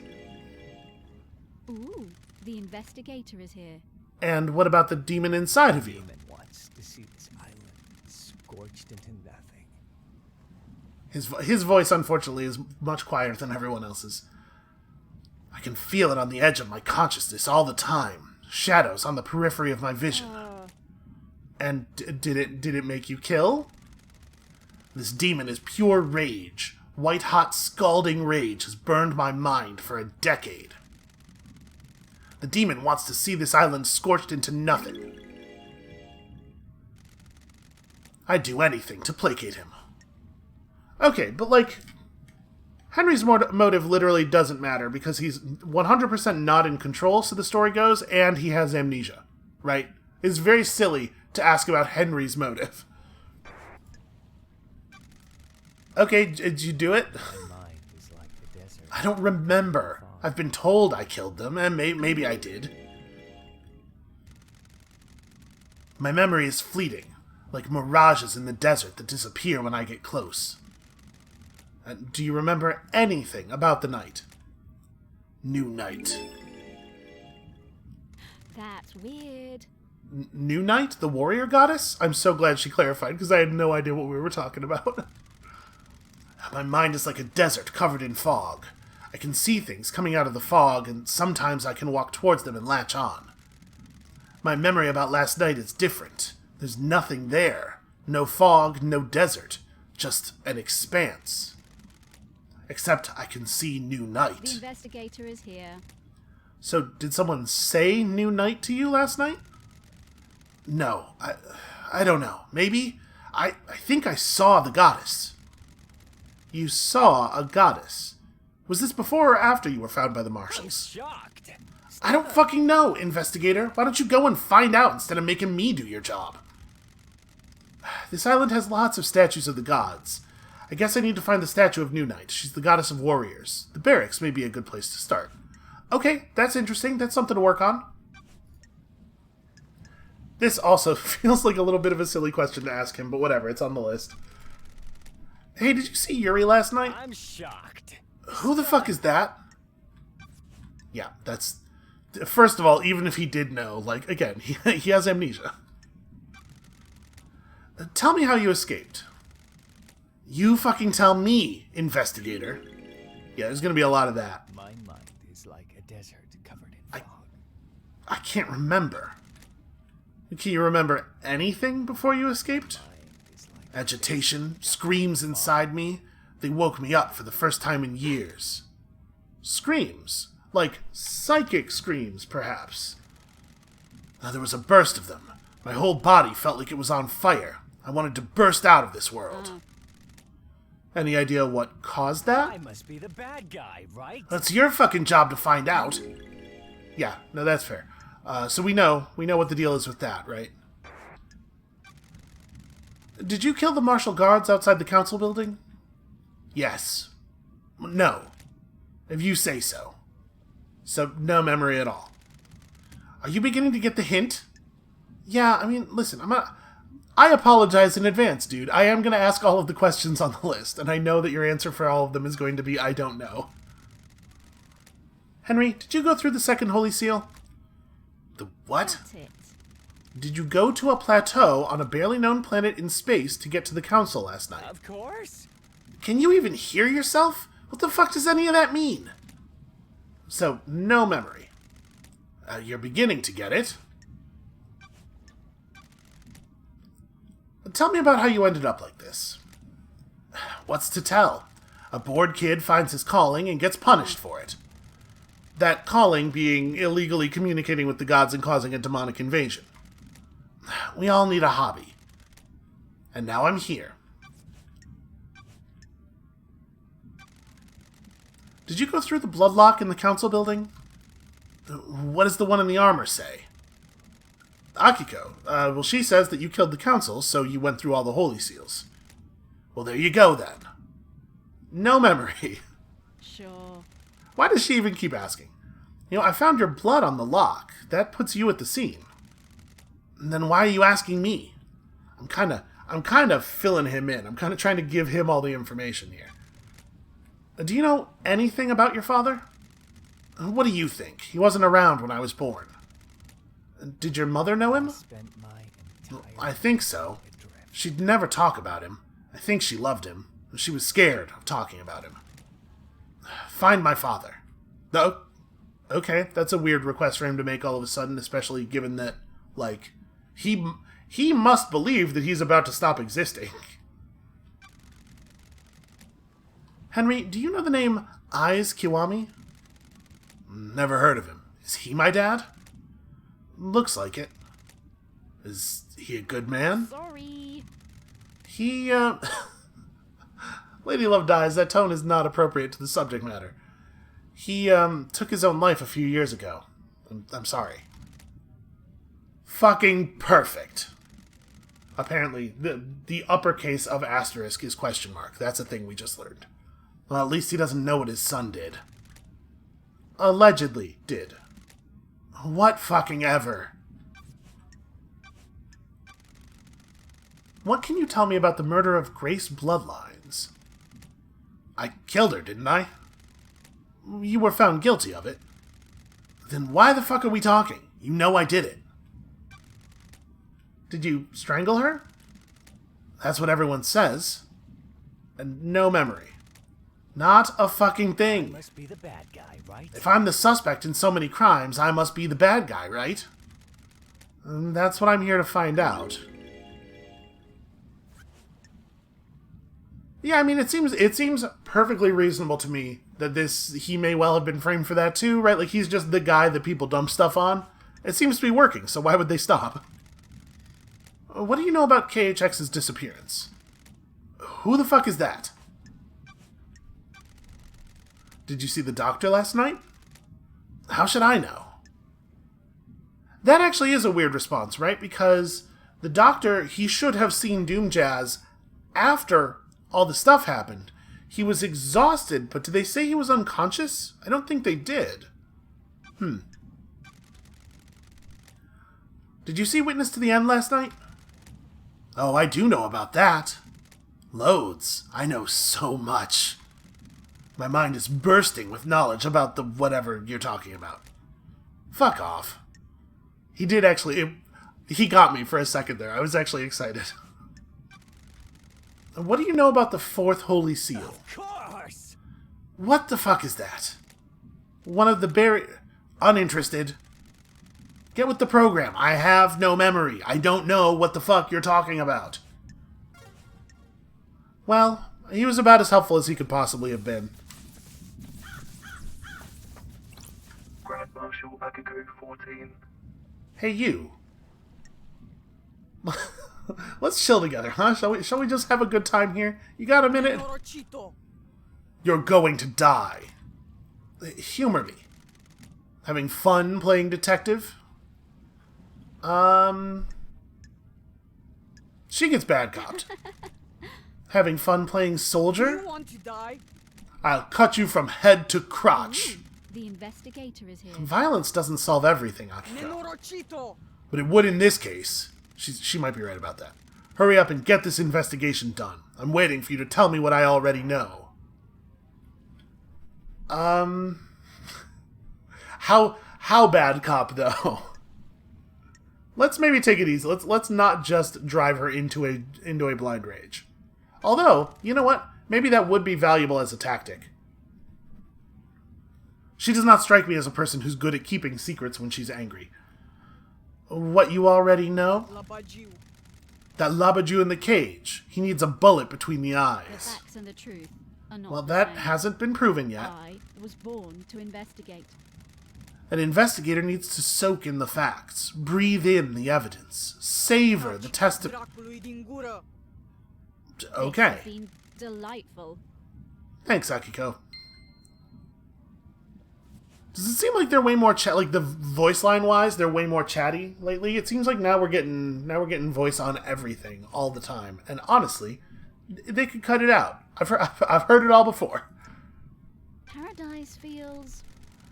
Ooh, the investigator is here. And what about the demon inside of you? Demon wants to see this island scorched into nothing. His voice, unfortunately, is much quieter than everyone else's. I can feel it on the edge of my consciousness all the time. Shadows on the periphery of my vision. And did it make you kill? This demon is pure rage. White-hot, scalding rage has burned my mind for a decade. The demon wants to see this island scorched into nothing. I'd do anything to placate him. Okay, but Henry's motive literally doesn't matter because he's 100% not in control, so the story goes, and he has amnesia, right? It's very silly to ask about Henry's motive. Okay, did you do it? My mind is like the desert. I don't remember. I've been told I killed them, and maybe I did. My memory is fleeting, like mirages in the desert that disappear when I get close. Do you remember anything about the night? New Night. That's weird. New Night? The warrior goddess? I'm so glad she clarified, because I had no idea what we were talking about. My mind is like a desert covered in fog. I can see things coming out of the fog, and sometimes I can walk towards them and latch on. My memory about last night is different. There's nothing there. No fog, no desert. Just an expanse. Except I can see New Night. The investigator is here. So, did someone say New Night to you last night? No, I don't know. Maybe? I think I saw the goddess. You saw a goddess. Was this before or after you were found by the I'm marshals? shocked. I don't fucking know, investigator. Why don't you go and find out instead of making me do your job? This island has lots of statues of the gods. I guess I need to find the statue of New Night. She's the goddess of warriors. The barracks may be a good place to start. Okay, that's interesting. That's something to work on. This also feels like a little bit of a silly question to ask him, but whatever, it's on the list. Hey, did you see Yuri last night? I'm shocked. Who the fuck is that? Yeah, that's... First of all, even if he did know, again, he has amnesia. Tell me how you escaped. You fucking tell me, investigator. Yeah, there's gonna be a lot of that. My mind is like a desert covered in fog. I can't remember. Can you remember anything before you escaped? Agitation, screams inside me. They woke me up for the first time in years. Screams. Like psychic screams, perhaps. There was a burst of them. My whole body felt like it was on fire. I wanted to burst out of this world. Any idea what caused that? I must be the bad guy, right? That's your fucking job to find out. Yeah, no, that's fair. So we know what the deal is with that, right? Did you kill the martial guards outside the council building? Yes. No. If you say so. So, no memory at all. Are you beginning to get the hint? Yeah, I mean, listen, I apologize in advance, dude. I am going to ask all of the questions on the list, and I know that your answer for all of them is going to be, I don't know. Henry, did you go through the second Holy Seal? The what? That's it. Did you go to a plateau on a barely known planet in space to get to the council last night? Of course. Can you even hear yourself? What the fuck does any of that mean? So, no memory. You're beginning to get it. Tell me about how you ended up like this. What's to tell? A bored kid finds his calling and gets punished for it. That calling being illegally communicating with the gods and causing a demonic invasion. We all need a hobby. And now I'm here. Did you go through the bloodlock in the council building? What does the one in the armor say? Akiko. Well, she says that you killed the council, so you went through all the holy seals. Well, there you go, then. No memory. Sure. Why does she even keep asking? You know, I found your blood on the lock. That puts you at the scene. And then why are you asking me? I'm kind of filling him in. I'm kind of trying to give him all the information here. Do you know anything about your father? What do you think? He wasn't around when I was born. Did your mother know him? I think so. She'd never talk about him. I think she loved him. She was scared of talking about him. Find my father. Oh, okay, that's a weird request for him to make all of a sudden, especially given that, like, he must believe that he's about to stop existing. Henry, do you know the name Aiz Kiwami? Never heard of him. Is he my dad? Looks like it. Is he a good man? Sorry. He, Lady Love dies. That tone is not appropriate to the subject matter. He, took his own life a few years ago. I'm sorry. Fucking perfect. Apparently, the uppercase of asterisk is question mark. That's a thing we just learned. Well, at least he doesn't know what his son did. Allegedly did. What fucking ever? What can you tell me about the murder of Grace Bloodlines? I killed her, didn't I? You were found guilty of it. Then why the fuck are we talking? You know I did it. Did you strangle her? That's what everyone says. And no memory. Not a fucking thing. Must be the bad guy, right? If I'm the suspect in so many crimes, I must be the bad guy, right? And that's what I'm here to find out. Yeah, I mean, it seems perfectly reasonable to me that he may well have been framed for that too, right? Like, he's just the guy that people dump stuff on. It seems to be working, so why would they stop? What do you know about KHX's disappearance? Who the fuck is that? Did you see the doctor last night? How should I know? That actually is a weird response, right? Because the doctor, he should have seen Doom Jazz after all the stuff happened. He was exhausted, but did they say he was unconscious? I don't think they did. Did you see Witness to the End last night? Oh, I do know about that. Loads. I know so much. My mind is bursting with knowledge about the whatever you're talking about. Fuck off. He did actually... he got me for a second there. I was actually excited. What do you know about the Fourth Holy Seal? Of course! What the fuck is that? One of the uninterested. Get with the program. I have no memory. I don't know what the fuck you're talking about. Well, he was about as helpful as he could possibly have been. Grand Marshal Akiko 14. Hey, you. Let's chill together, huh? Shall we just have a good time here? You got a minute? You're going to die. Humor me. Having fun playing detective? She gets bad copped. Having fun playing soldier? You want to die? I'll cut you from head to crotch. The investigator is here. Violence doesn't solve everything, Akiko. Menorochito! But it would in this case. She might be right about that. Hurry up and get this investigation done. I'm waiting for you to tell me what I already know. How bad cop, though? Let's maybe take it easy. Let's not just drive her into a blind rage. Although, you know what? Maybe that would be valuable as a tactic. She does not strike me as a person who's good at keeping secrets when she's angry. What you already know? That Labaju in the cage. He needs a bullet between the The eyes. facts and the truth are not Well, the that same. hasn't been proven yet. I was born to investigate. An investigator needs to soak in the facts, breathe in the evidence, savor the testimony. This Okay. has been delightful. Thanks, Akiko. Does it seem like they're way more like the voice line wise, they're way more chatty lately? It seems like now we're getting voice on everything all the time. And honestly, they could cut it out. I've heard it all before. Paradise feels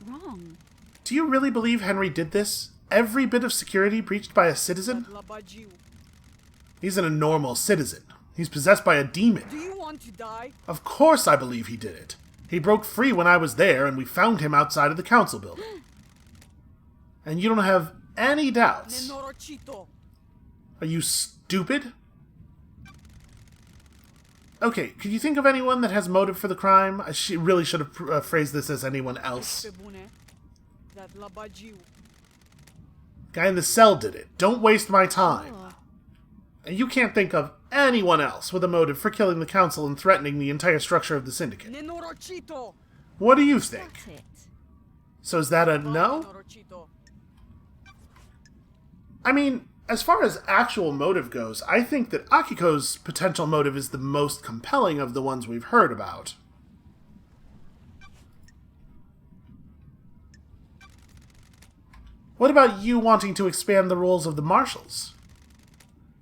wrong. Do you really believe Henry did this? Every bit of security breached by a citizen? He's a normal citizen. He's possessed by a demon. Do you want to die? Of course I believe he did it. He broke free when I was there, and we found him outside of the council building. And you don't have any doubts. Are you stupid? Okay, could you think of anyone that has motive for the crime? I really should have phrased this as anyone else. Guy in the cell did it. Don't waste my time. Oh, And you can't think of anyone else with a motive for killing the council and threatening the entire structure of the syndicate. What do you think? that's it. So is that a no? I mean, as far as actual motive goes, I think that Akiko's potential motive is the most compelling of the ones we've heard about. What about you wanting to expand the roles of the marshals?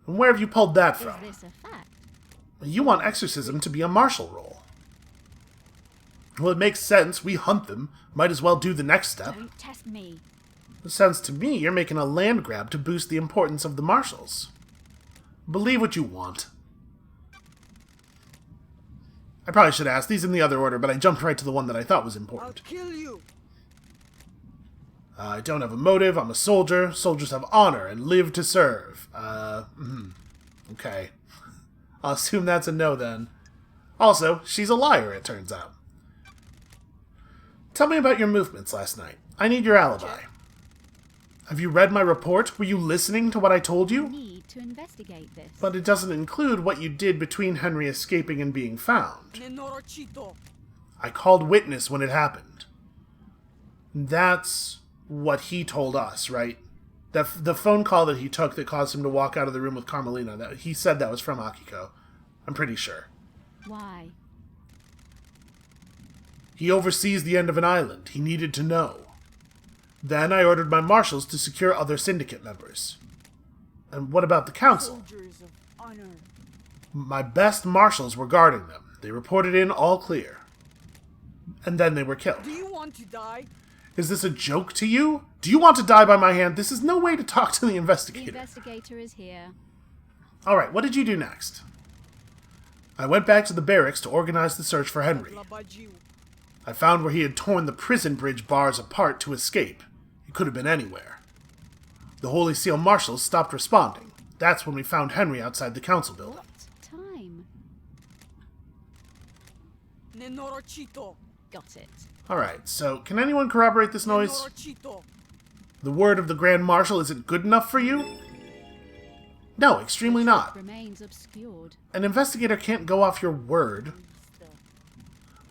And where have you pulled that Is from? this a fact? You want exorcism to be a marshal role. Well, it makes sense. We hunt them. Might as well do the next step. Don't test me. It sounds to me you're making a land grab to boost the importance of the marshals. Believe what you want. I probably should ask these in the other order, but I jumped right to the one that I thought was I'll important. kill you. I don't have a motive. I'm a soldier. Soldiers have honor and live to serve. Okay. I'll assume that's a no then. Also, she's a liar, it turns out. Tell me about your movements last night. I need your alibi. Have you read my report? Were you listening to what I told I you? need to investigate this. But it doesn't include what you did between Henry escaping and being found. I called witness when it happened. That's what he told us, right? The phone call that he took that caused him to walk out of the room with Carmelina, that he said that was from Akiko. I'm pretty sure. Why? He oversees the end of an island. He needed to know. Then I ordered my marshals to secure other syndicate members. And what about the council? Soldiers of honor. My best marshals were guarding them. They reported in all clear. And then they were killed. Do you want to die? Is this a joke to you? Do you want to die by my hand? This is no way to talk to the The investigator. investigator is here. Alright, what did you do next? I went back to the barracks to organize the search for Henry. I found where he had torn the prison bridge bars apart to escape. He could have been anywhere. The Holy Seal marshals stopped responding. That's when we found Henry outside the council building. What time? Got it. Alright, so can anyone corroborate this noise? The word of the Grand Marshal isn't good enough for you? No, extremely not. Remains obscured. An investigator can't go off your word.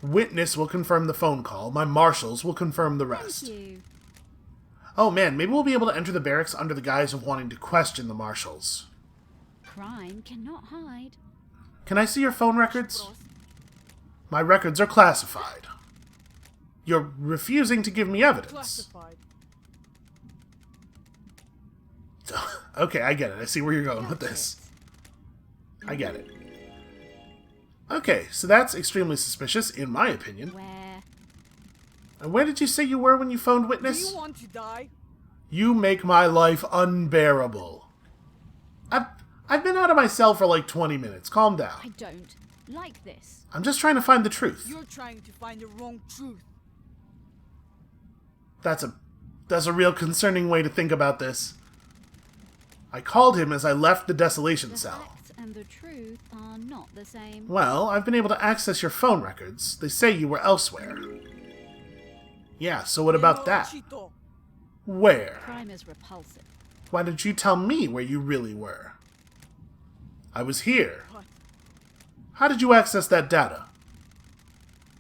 Witness will confirm the phone call. My marshals will confirm the rest. Thank you. Oh man, maybe we'll be able to enter the barracks under the guise of wanting to question the marshals. Crime cannot hide. Can I see your phone records? My records are classified. You're refusing to give me evidence. Classified. Okay, I get it. I see where you're going with Got this. I get it. Okay, so that's extremely suspicious, in my opinion. Where? And where did you say you were when you phoned Do witness? you want to die? You make my life unbearable. I've been out of my cell for like 20 minutes. Calm I down. don't like this. I'm just trying to find the truth. You're trying to find the wrong truth. That's a real concerning way to think about this. I called him as I left the desolation The cell. facts and the truth are not the same. Well, I've been able to access your phone records. They say you were elsewhere. Yeah, so what about that? Where? Crime is repulsive. Why didn't you tell me where you really were? I was here. How did you access that data?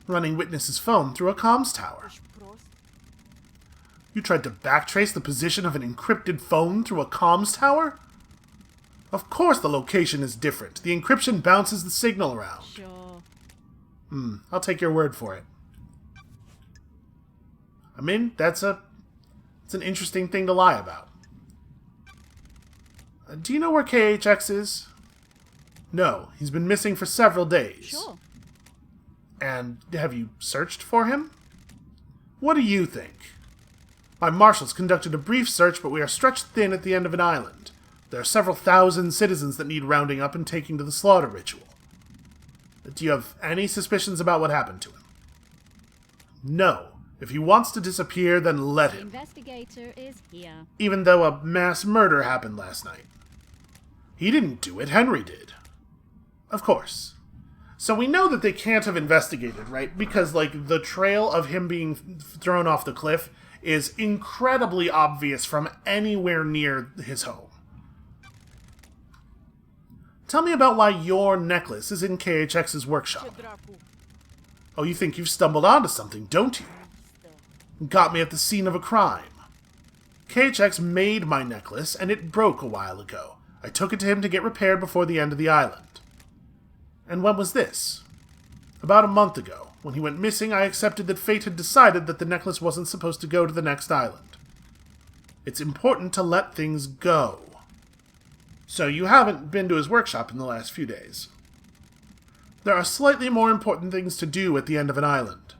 Running Witness's phone through a comms tower. You tried to backtrace the position of an encrypted phone through a comms tower? Of course the location is different. The encryption bounces the signal around. Sure. I'll take your word for it. I mean, it's an interesting thing to lie about. Do you know where KHX is? No, he's been missing for several days. Sure. And have you searched for him? What do you think? My marshals conducted a brief search, but we are stretched thin at the end of an island. There are several thousand citizens that need rounding up and taking to the slaughter ritual. Do you have any suspicions about what happened to him? No. If he wants to disappear, then let The him. investigator is here. Even though a mass murder happened last night. He didn't do it, Henry did. Of course. So we know that they can't have investigated, right? Because, like, the trail of him being thrown off the cliff is incredibly obvious from anywhere near his home. Tell me about why your necklace is in KHX's workshop. Oh, you think you've stumbled onto something, don't you? Got me at the scene of a crime. KHX made my necklace, and it broke a while ago. I took it to him to get repaired before the end of the island. And when was this? About a month ago. When he went missing, I accepted that fate had decided that the necklace wasn't supposed to go to the next island. It's important to let things go. So you haven't been to his workshop in the last few days. There are slightly more important things to do at the end of an island.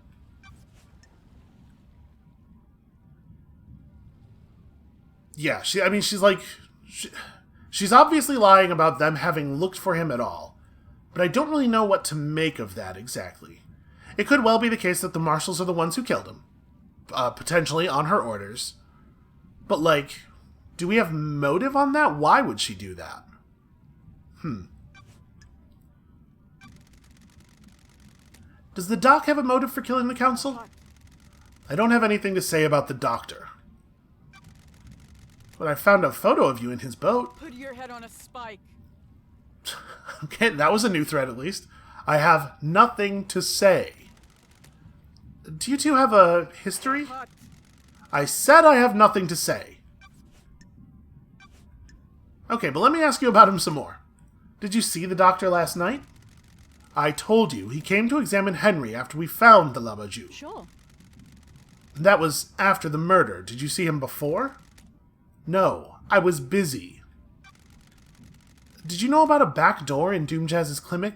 Yeah, she's obviously lying about them having looked for him at all. But I don't really know what to make of that exactly. It could well be the case that the marshals are the ones who killed him. Potentially on her orders. But, like, do we have motive on that? Why would she do that? Does the doc have a motive for killing the council? I don't have anything to say about the doctor. But I found a photo of you in his boat. Put your head on a spike. Okay, that was a new threat at least. I have nothing to say. Do you two have a history? I said I have nothing to say. Okay, but let me ask you about him some more. Did you see the doctor last night? I told you, he came to examine Henry after we found the Labaju. Sure. That was after the murder. Did you see him before? No, I was busy. Did you know about a back door in Doomjazz's clinic?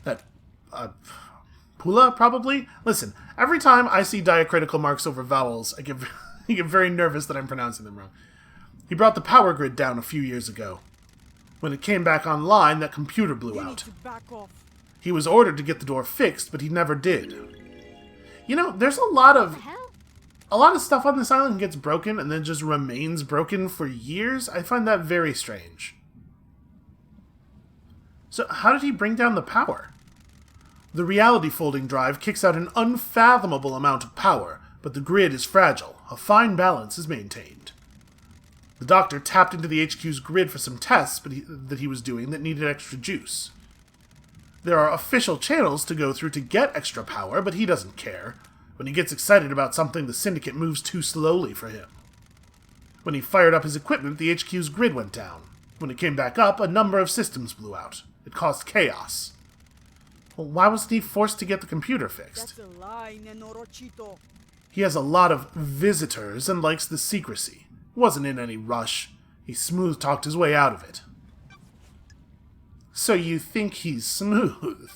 That, Pula, probably? Listen, every time I see diacritical marks over vowels, I get very nervous that I'm pronouncing them wrong. He brought the power grid down a few years ago. When it came back online, that computer blew out. Back off. He was ordered to get the door fixed, but he never did. You know, there's a lot of stuff on this island gets broken and then just remains broken for years. I find that very strange. So, how did he bring down the power? The reality folding drive kicks out an unfathomable amount of power, but the grid is fragile. A fine balance is maintained. The doctor tapped into the HQ's grid for some tests that he was doing that needed extra juice. There are official channels to go through to get extra power, but he doesn't care. When he gets excited about something, the Syndicate moves too slowly for him. When he fired up his equipment, the HQ's grid went down. When it came back up, a number of systems blew out. It caused chaos. Well, why wasn't he forced to get the computer fixed? That's a lie, Nenorochito. He has a lot of visitors and likes the secrecy. Wasn't in any rush. He smooth-talked his way out of it. So you think he's smooth?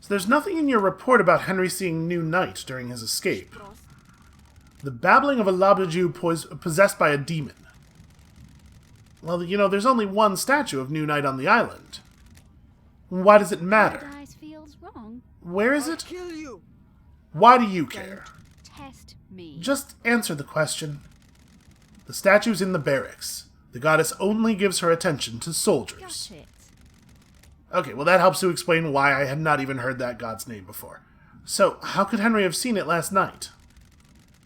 So there's nothing in your report about Henry seeing New Night during his escape. The babbling of a Labaju possessed by a demon. Well, you know, there's only one statue of New Night on the island. Why does it matter? Paradise feels wrong. Where is it? Kill you. Why do you care? Test me. Just answer the question. The statue's in the barracks. The goddess only gives her attention to soldiers. Got it. Okay, well that helps to explain why I had not even heard that god's name before. So, how could Henry have seen it last night?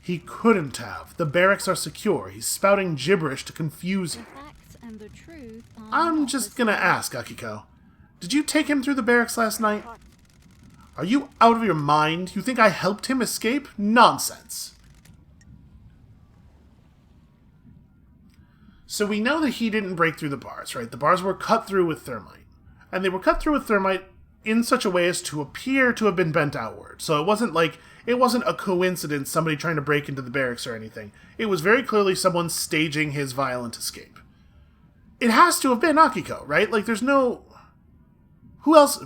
He couldn't have. The barracks are secure. He's spouting gibberish to confuse The you. facts and the truth are I'm not just the gonna same. ask, Akiko. Did you take him through the barracks last night? Are you out of your mind? You think I helped him escape? Nonsense. So we know that he didn't break through the bars, right? The bars were cut through with thermite. And they were cut through with thermite in such a way as to appear to have been bent outward. So it wasn't a coincidence, somebody trying to break into the barracks or anything. It was very clearly someone staging his violent escape. It has to have been Akiko, right? Like, there's no... Who else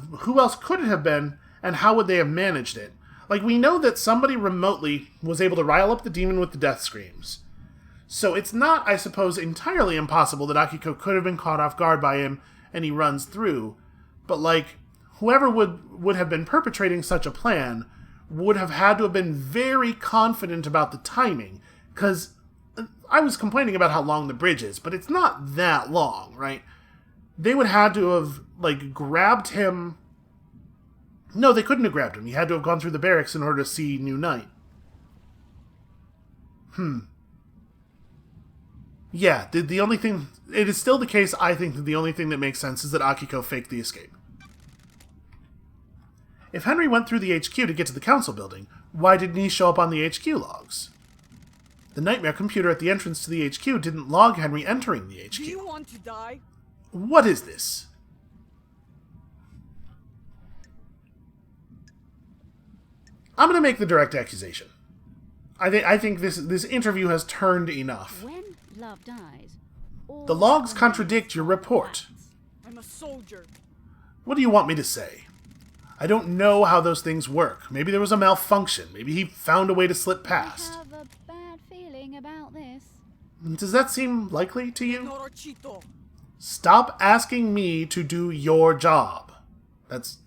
could it have been, and how would they have managed it? Like, we know that somebody remotely was able to rile up the demon with the death screams. So it's not, I suppose, entirely impossible that Akiko could have been caught off guard by him and he runs through. But, like, whoever would have been perpetrating such a plan would have had to have been very confident about the timing. Because I was complaining about how long the bridge is, but it's not that long, right? They would have had to have, like, grabbed him... No, they couldn't have grabbed him. He had to have gone through the barracks in order to see New Night. Yeah, the only thing... It is still the case, I think, that the only thing that makes sense is that Akiko faked the escape. If Henry went through the HQ to get to the council building, why didn't he show up on the HQ logs? The nightmare computer at the entrance to the HQ didn't log Henry entering the HQ. Do you want to die? What is this? I'm going to make the direct accusation. I think this interview has turned enough. When love dies, all The logs that contradict your remains are report. facts. I'm a soldier. What do you want me to say? I don't know how those things work. Maybe there was a malfunction. Maybe he found a way to slip I past. have a bad feeling about this. Does that seem likely to you? Norochito. Stop asking me to do your job. That's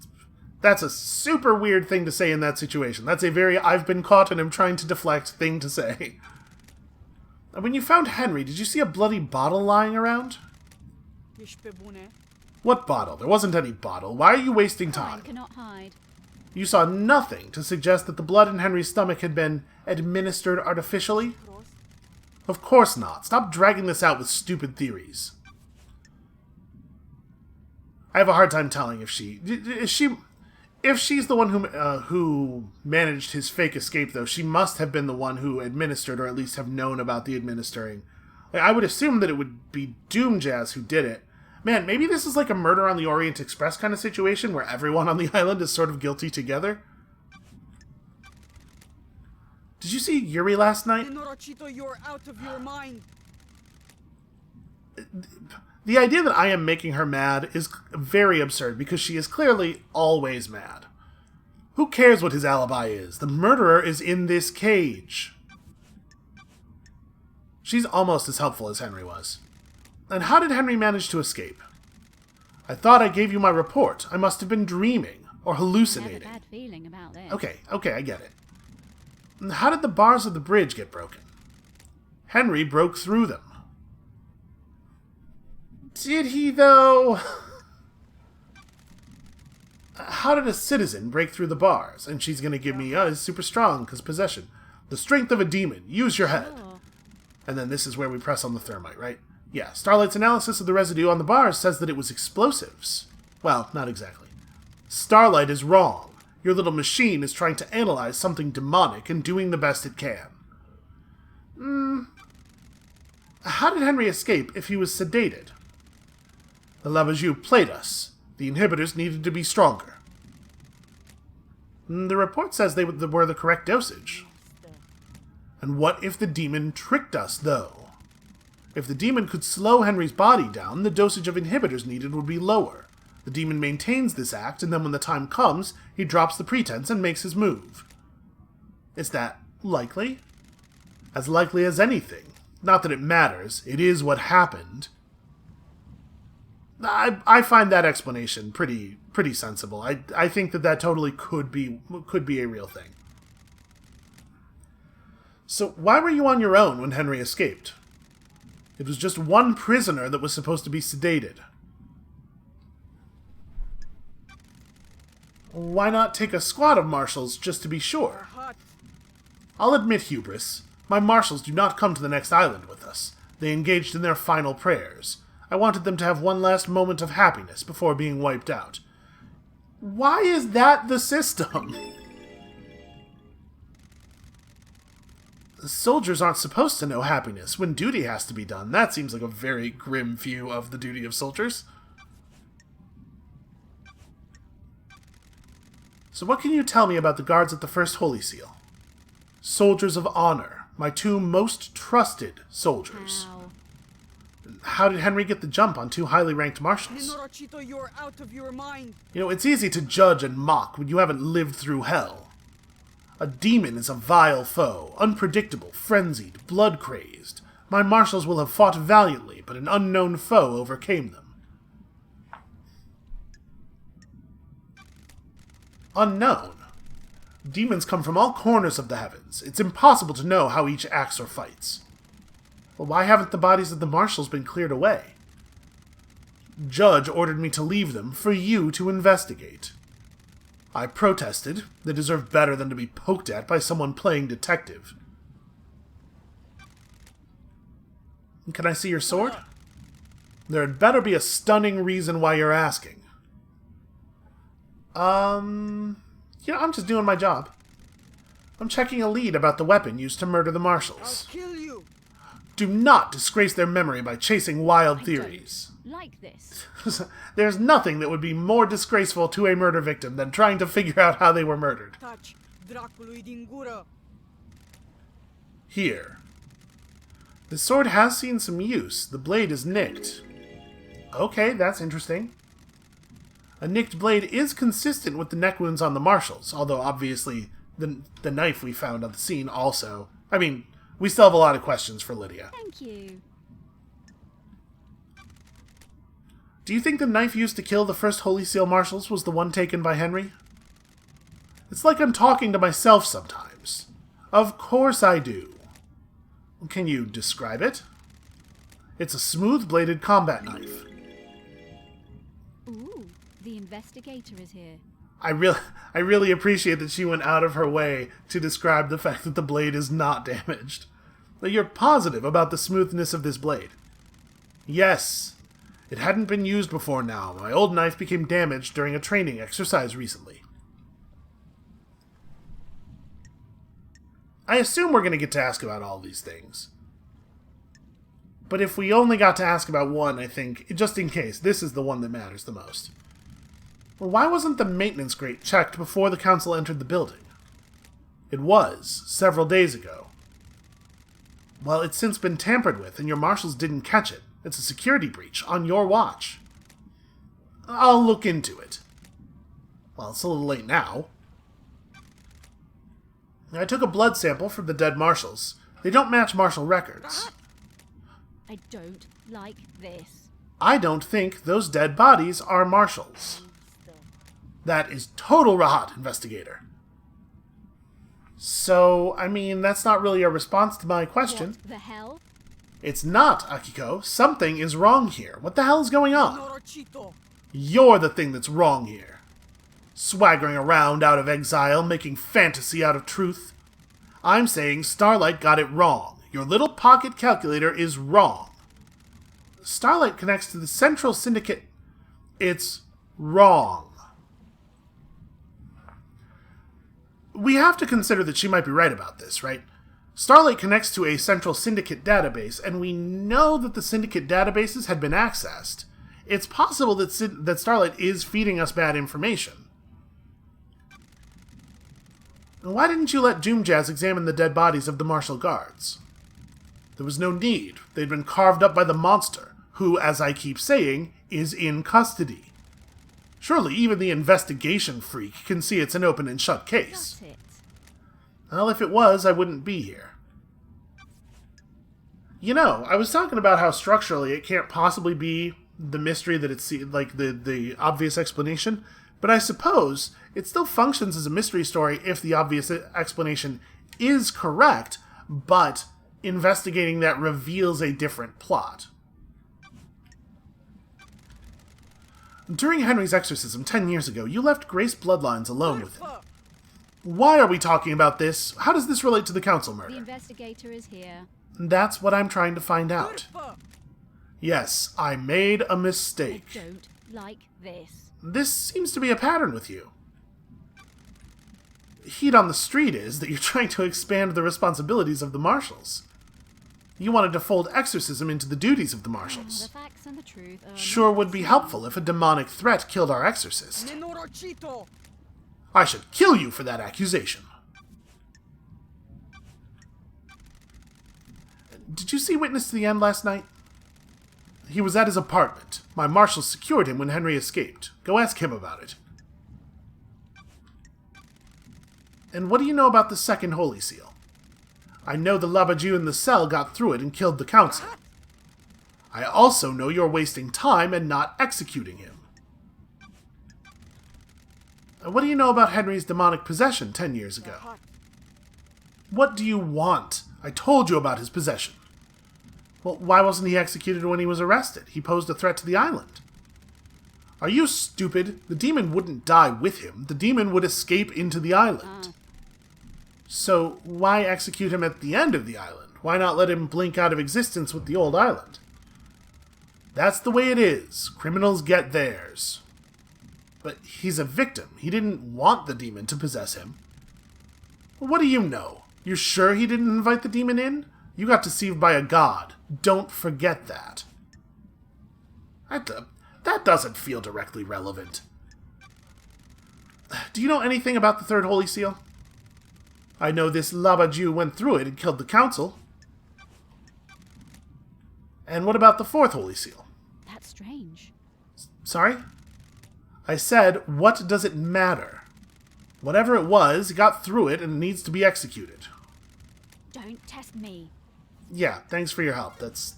a super weird thing to say in that situation. That's a very I've been caught and am trying to deflect thing to say. And when you found Henry, did you see a bloody bottle lying around? Ishpebune. What bottle? There wasn't any bottle. Why are you wasting Time time? cannot hide. You saw nothing to suggest that the blood in Henry's stomach had been administered artificially? Of course not. Stop dragging this out with stupid theories. I have a hard time telling if she's the one who managed his fake escape, though. She must have been the one who administered, or at least have known about the administering. Like, I would assume that it would be Doomjazz who did it. Man, maybe this is like a Murder on the Orient Express kind of situation where everyone on the island is sort of guilty together. Did you see Yuri last night? Norochito, you're out of your mind. The idea that I am making her mad is very absurd, because she is clearly always mad. Who cares what his alibi is? The murderer is in this cage. She's almost as helpful as Henry was. And how did Henry manage to escape? I thought I gave you my report. I must have been dreaming, or I have a hallucinating. bad feeling about this. Okay, I get it. And how did the bars of the bridge get broken? Henry broke through them. Did he, though? How did a citizen break through the bars? And she's gonna give me, it's super strong, because possession. The strength of a demon. Use your head. Sure. And then this is where we press on the thermite, right? Yeah, Starlight's analysis of the residue on the bars says that it was explosives. Well, not exactly. Starlight is wrong. Your little machine is trying to analyze something demonic and doing the best it can. How did Henry escape if he was sedated? The Lavajou played us. The inhibitors needed to be stronger. The report says they were the correct dosage. And what if the demon tricked us, though? If the demon could slow Henry's body down, the dosage of inhibitors needed would be lower. The demon maintains this act, and then when the time comes, he drops the pretense and makes his move. Is that likely? As likely as anything. Not that it matters. It is what happened. I find that explanation pretty sensible. I think that totally could be a real thing. So why were you on your own when Henry escaped? It was just one prisoner that was supposed to be sedated. Why not take a squad of marshals just to be sure? Hot. I'll admit hubris. My marshals do not come to the next island with us. They engaged in their final prayers. I wanted them to have one last moment of happiness before being wiped out. Why is that the system? The soldiers aren't supposed to know happiness when duty has to be done. That seems like a very grim view of the duty of soldiers. So what can you tell me about the guards at the First Holy Seal? Soldiers of honor, my two most trusted soldiers. How? How did Henry get the jump on two highly ranked marshals? Minorachito, you're out of your mind. You know, it's easy to judge and mock when you haven't lived through hell. A demon is a vile foe, unpredictable, frenzied, blood-crazed. My marshals will have fought valiantly, but an unknown foe overcame them. Unknown? Demons come from all corners of the heavens. It's impossible to know how each acts or fights. Well, why haven't the bodies of the marshals been cleared away? Judge ordered me to leave them for you to investigate. I protested. They deserve better than to be poked at by someone playing detective. Can I see your sword? There had better be a stunning reason why you're asking. I'm just doing my job. I'm checking a lead about the weapon used to murder the marshals. I'll kill you. Do not disgrace their memory by chasing wild theories. Like this. There's nothing that would be more disgraceful to a murder victim than trying to figure out how they were murdered. Touch Dracului din gură. Here. The sword has seen some use. The blade is nicked. Okay, that's interesting. A nicked blade is consistent with the neck wounds on the marshals, although obviously the knife we found on the scene also... I mean, we still have a lot of questions for Lydia. Thank you. Do you think the knife used to kill the First Holy Seal marshals was the one taken by Henry? It's like I'm talking to myself sometimes. Of course I do. Can you describe it? It's a smooth-bladed combat knife. Ooh, the investigator is here. I really appreciate that she went out of her way to describe the fact that the blade is not damaged. That you're positive about the smoothness of this blade. Yes. It hadn't been used before now. My old knife became damaged during a training exercise recently. I assume we're going to get to ask about all these things. But if we only got to ask about one, I think, just in case, this is the one that matters the most. Well, why wasn't the maintenance grate checked before the council entered the building? It was, several days ago. Well, it's since been tampered with, and your marshals didn't catch it. It's a security breach, on your watch. I'll look into it. Well, it's a little late now. I took a blood sample from the dead marshals. They don't match marshal records. I don't like this. I don't think those dead bodies are marshals. That is total Rahat, investigator. So, I mean, that's not really a response to my question. What the hell? It's not, Akiko. Something is wrong here. What the hell is going on? Minorachito. You're the thing that's wrong here. Swaggering around out of exile, making fantasy out of truth. I'm saying Starlight got it wrong. Your little pocket calculator is wrong. Starlight connects to the Central Syndicate. It's wrong. We have to consider that she might be right about this, right? Starlight connects to a Central Syndicate database, and we know that the Syndicate databases had been accessed. It's possible that Starlight is feeding us bad information. Why didn't you let Doomjazz examine the dead bodies of the martial guards? There was no need. They'd been carved up by the monster, who, as I keep saying, is in custody. Surely even the investigation freak can see it's an open and shut case. Got it. Well, if it was, I wouldn't be here. You know, I was talking about how structurally it can't possibly be the mystery that it's like the obvious explanation, but I suppose it still functions as a mystery story if the obvious explanation is correct, but investigating that reveals a different plot. During Henry's exorcism 10 years ago, you left Grace Bloodlines alone with him. Why are we talking about this? How does this relate to the council The murder? investigator is here. That's what I'm trying to find out. Yes, I made a I mistake. don't like this. This seems to be a pattern with you. Heat on the street is that you're trying to expand the responsibilities of the marshals. You wanted to fold exorcism into the duties of the The marshals. facts and the truth are Sure not would the be same. helpful if a demonic threat killed our exorcist. Menorachito! I should kill you for that accusation. Did you see Witness to the End last night? He was at his apartment. My marshals secured him when Henry escaped. Go ask him about it. And what do you know about the second Holy Seal? I know the Labaju in the cell got through it and killed the council. I also know you're wasting time and not executing him. And what do you know about Henry's demonic possession 10 years ago? What do you want? I told you about his possession. Well, why wasn't he executed when he was arrested? He posed a threat to the island. Are you stupid? The demon wouldn't die with him. The demon would escape into the island. So why execute him at the end of the island? Why not let him blink out of existence with the old island? That's the way it is. Criminals get theirs. But he's a victim. He didn't want the demon to possess him. What do you know? You're sure he didn't invite the demon in? You got deceived by a god. Don't forget that. That doesn't feel directly relevant. Do you know anything about the Third Holy Seal? I know this Labaju went through it and killed the council. And what about the Fourth Holy Seal? That's strange. Sorry? I said, what does it matter? Whatever it was, got through it and needs to be executed. Don't test me. Yeah, thanks for your help. That's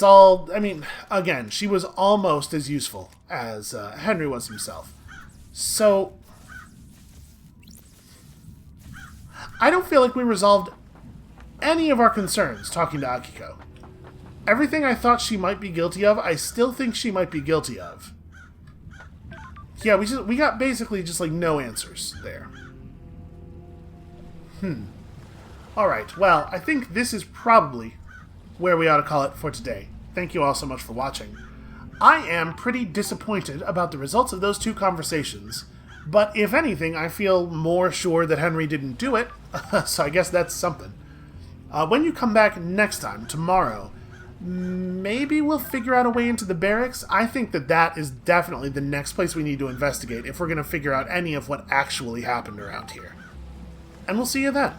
all. I mean, again, she was almost as useful as Henry was himself. So, I don't feel like we resolved any of our concerns talking to Akiko. Everything I thought she might be guilty of, I still think she might be guilty of. Yeah, we got basically just like no answers there. Alright, well, I think this is probably where we ought to call it for today. Thank you all so much for watching. I am pretty disappointed about the results of those two conversations, but if anything, I feel more sure that Henry didn't do it, so I guess that's something. When you come back next time, tomorrow, maybe we'll figure out a way into the barracks. I think that is definitely the next place we need to investigate if we're going to figure out any of what actually happened around here. And we'll see you then.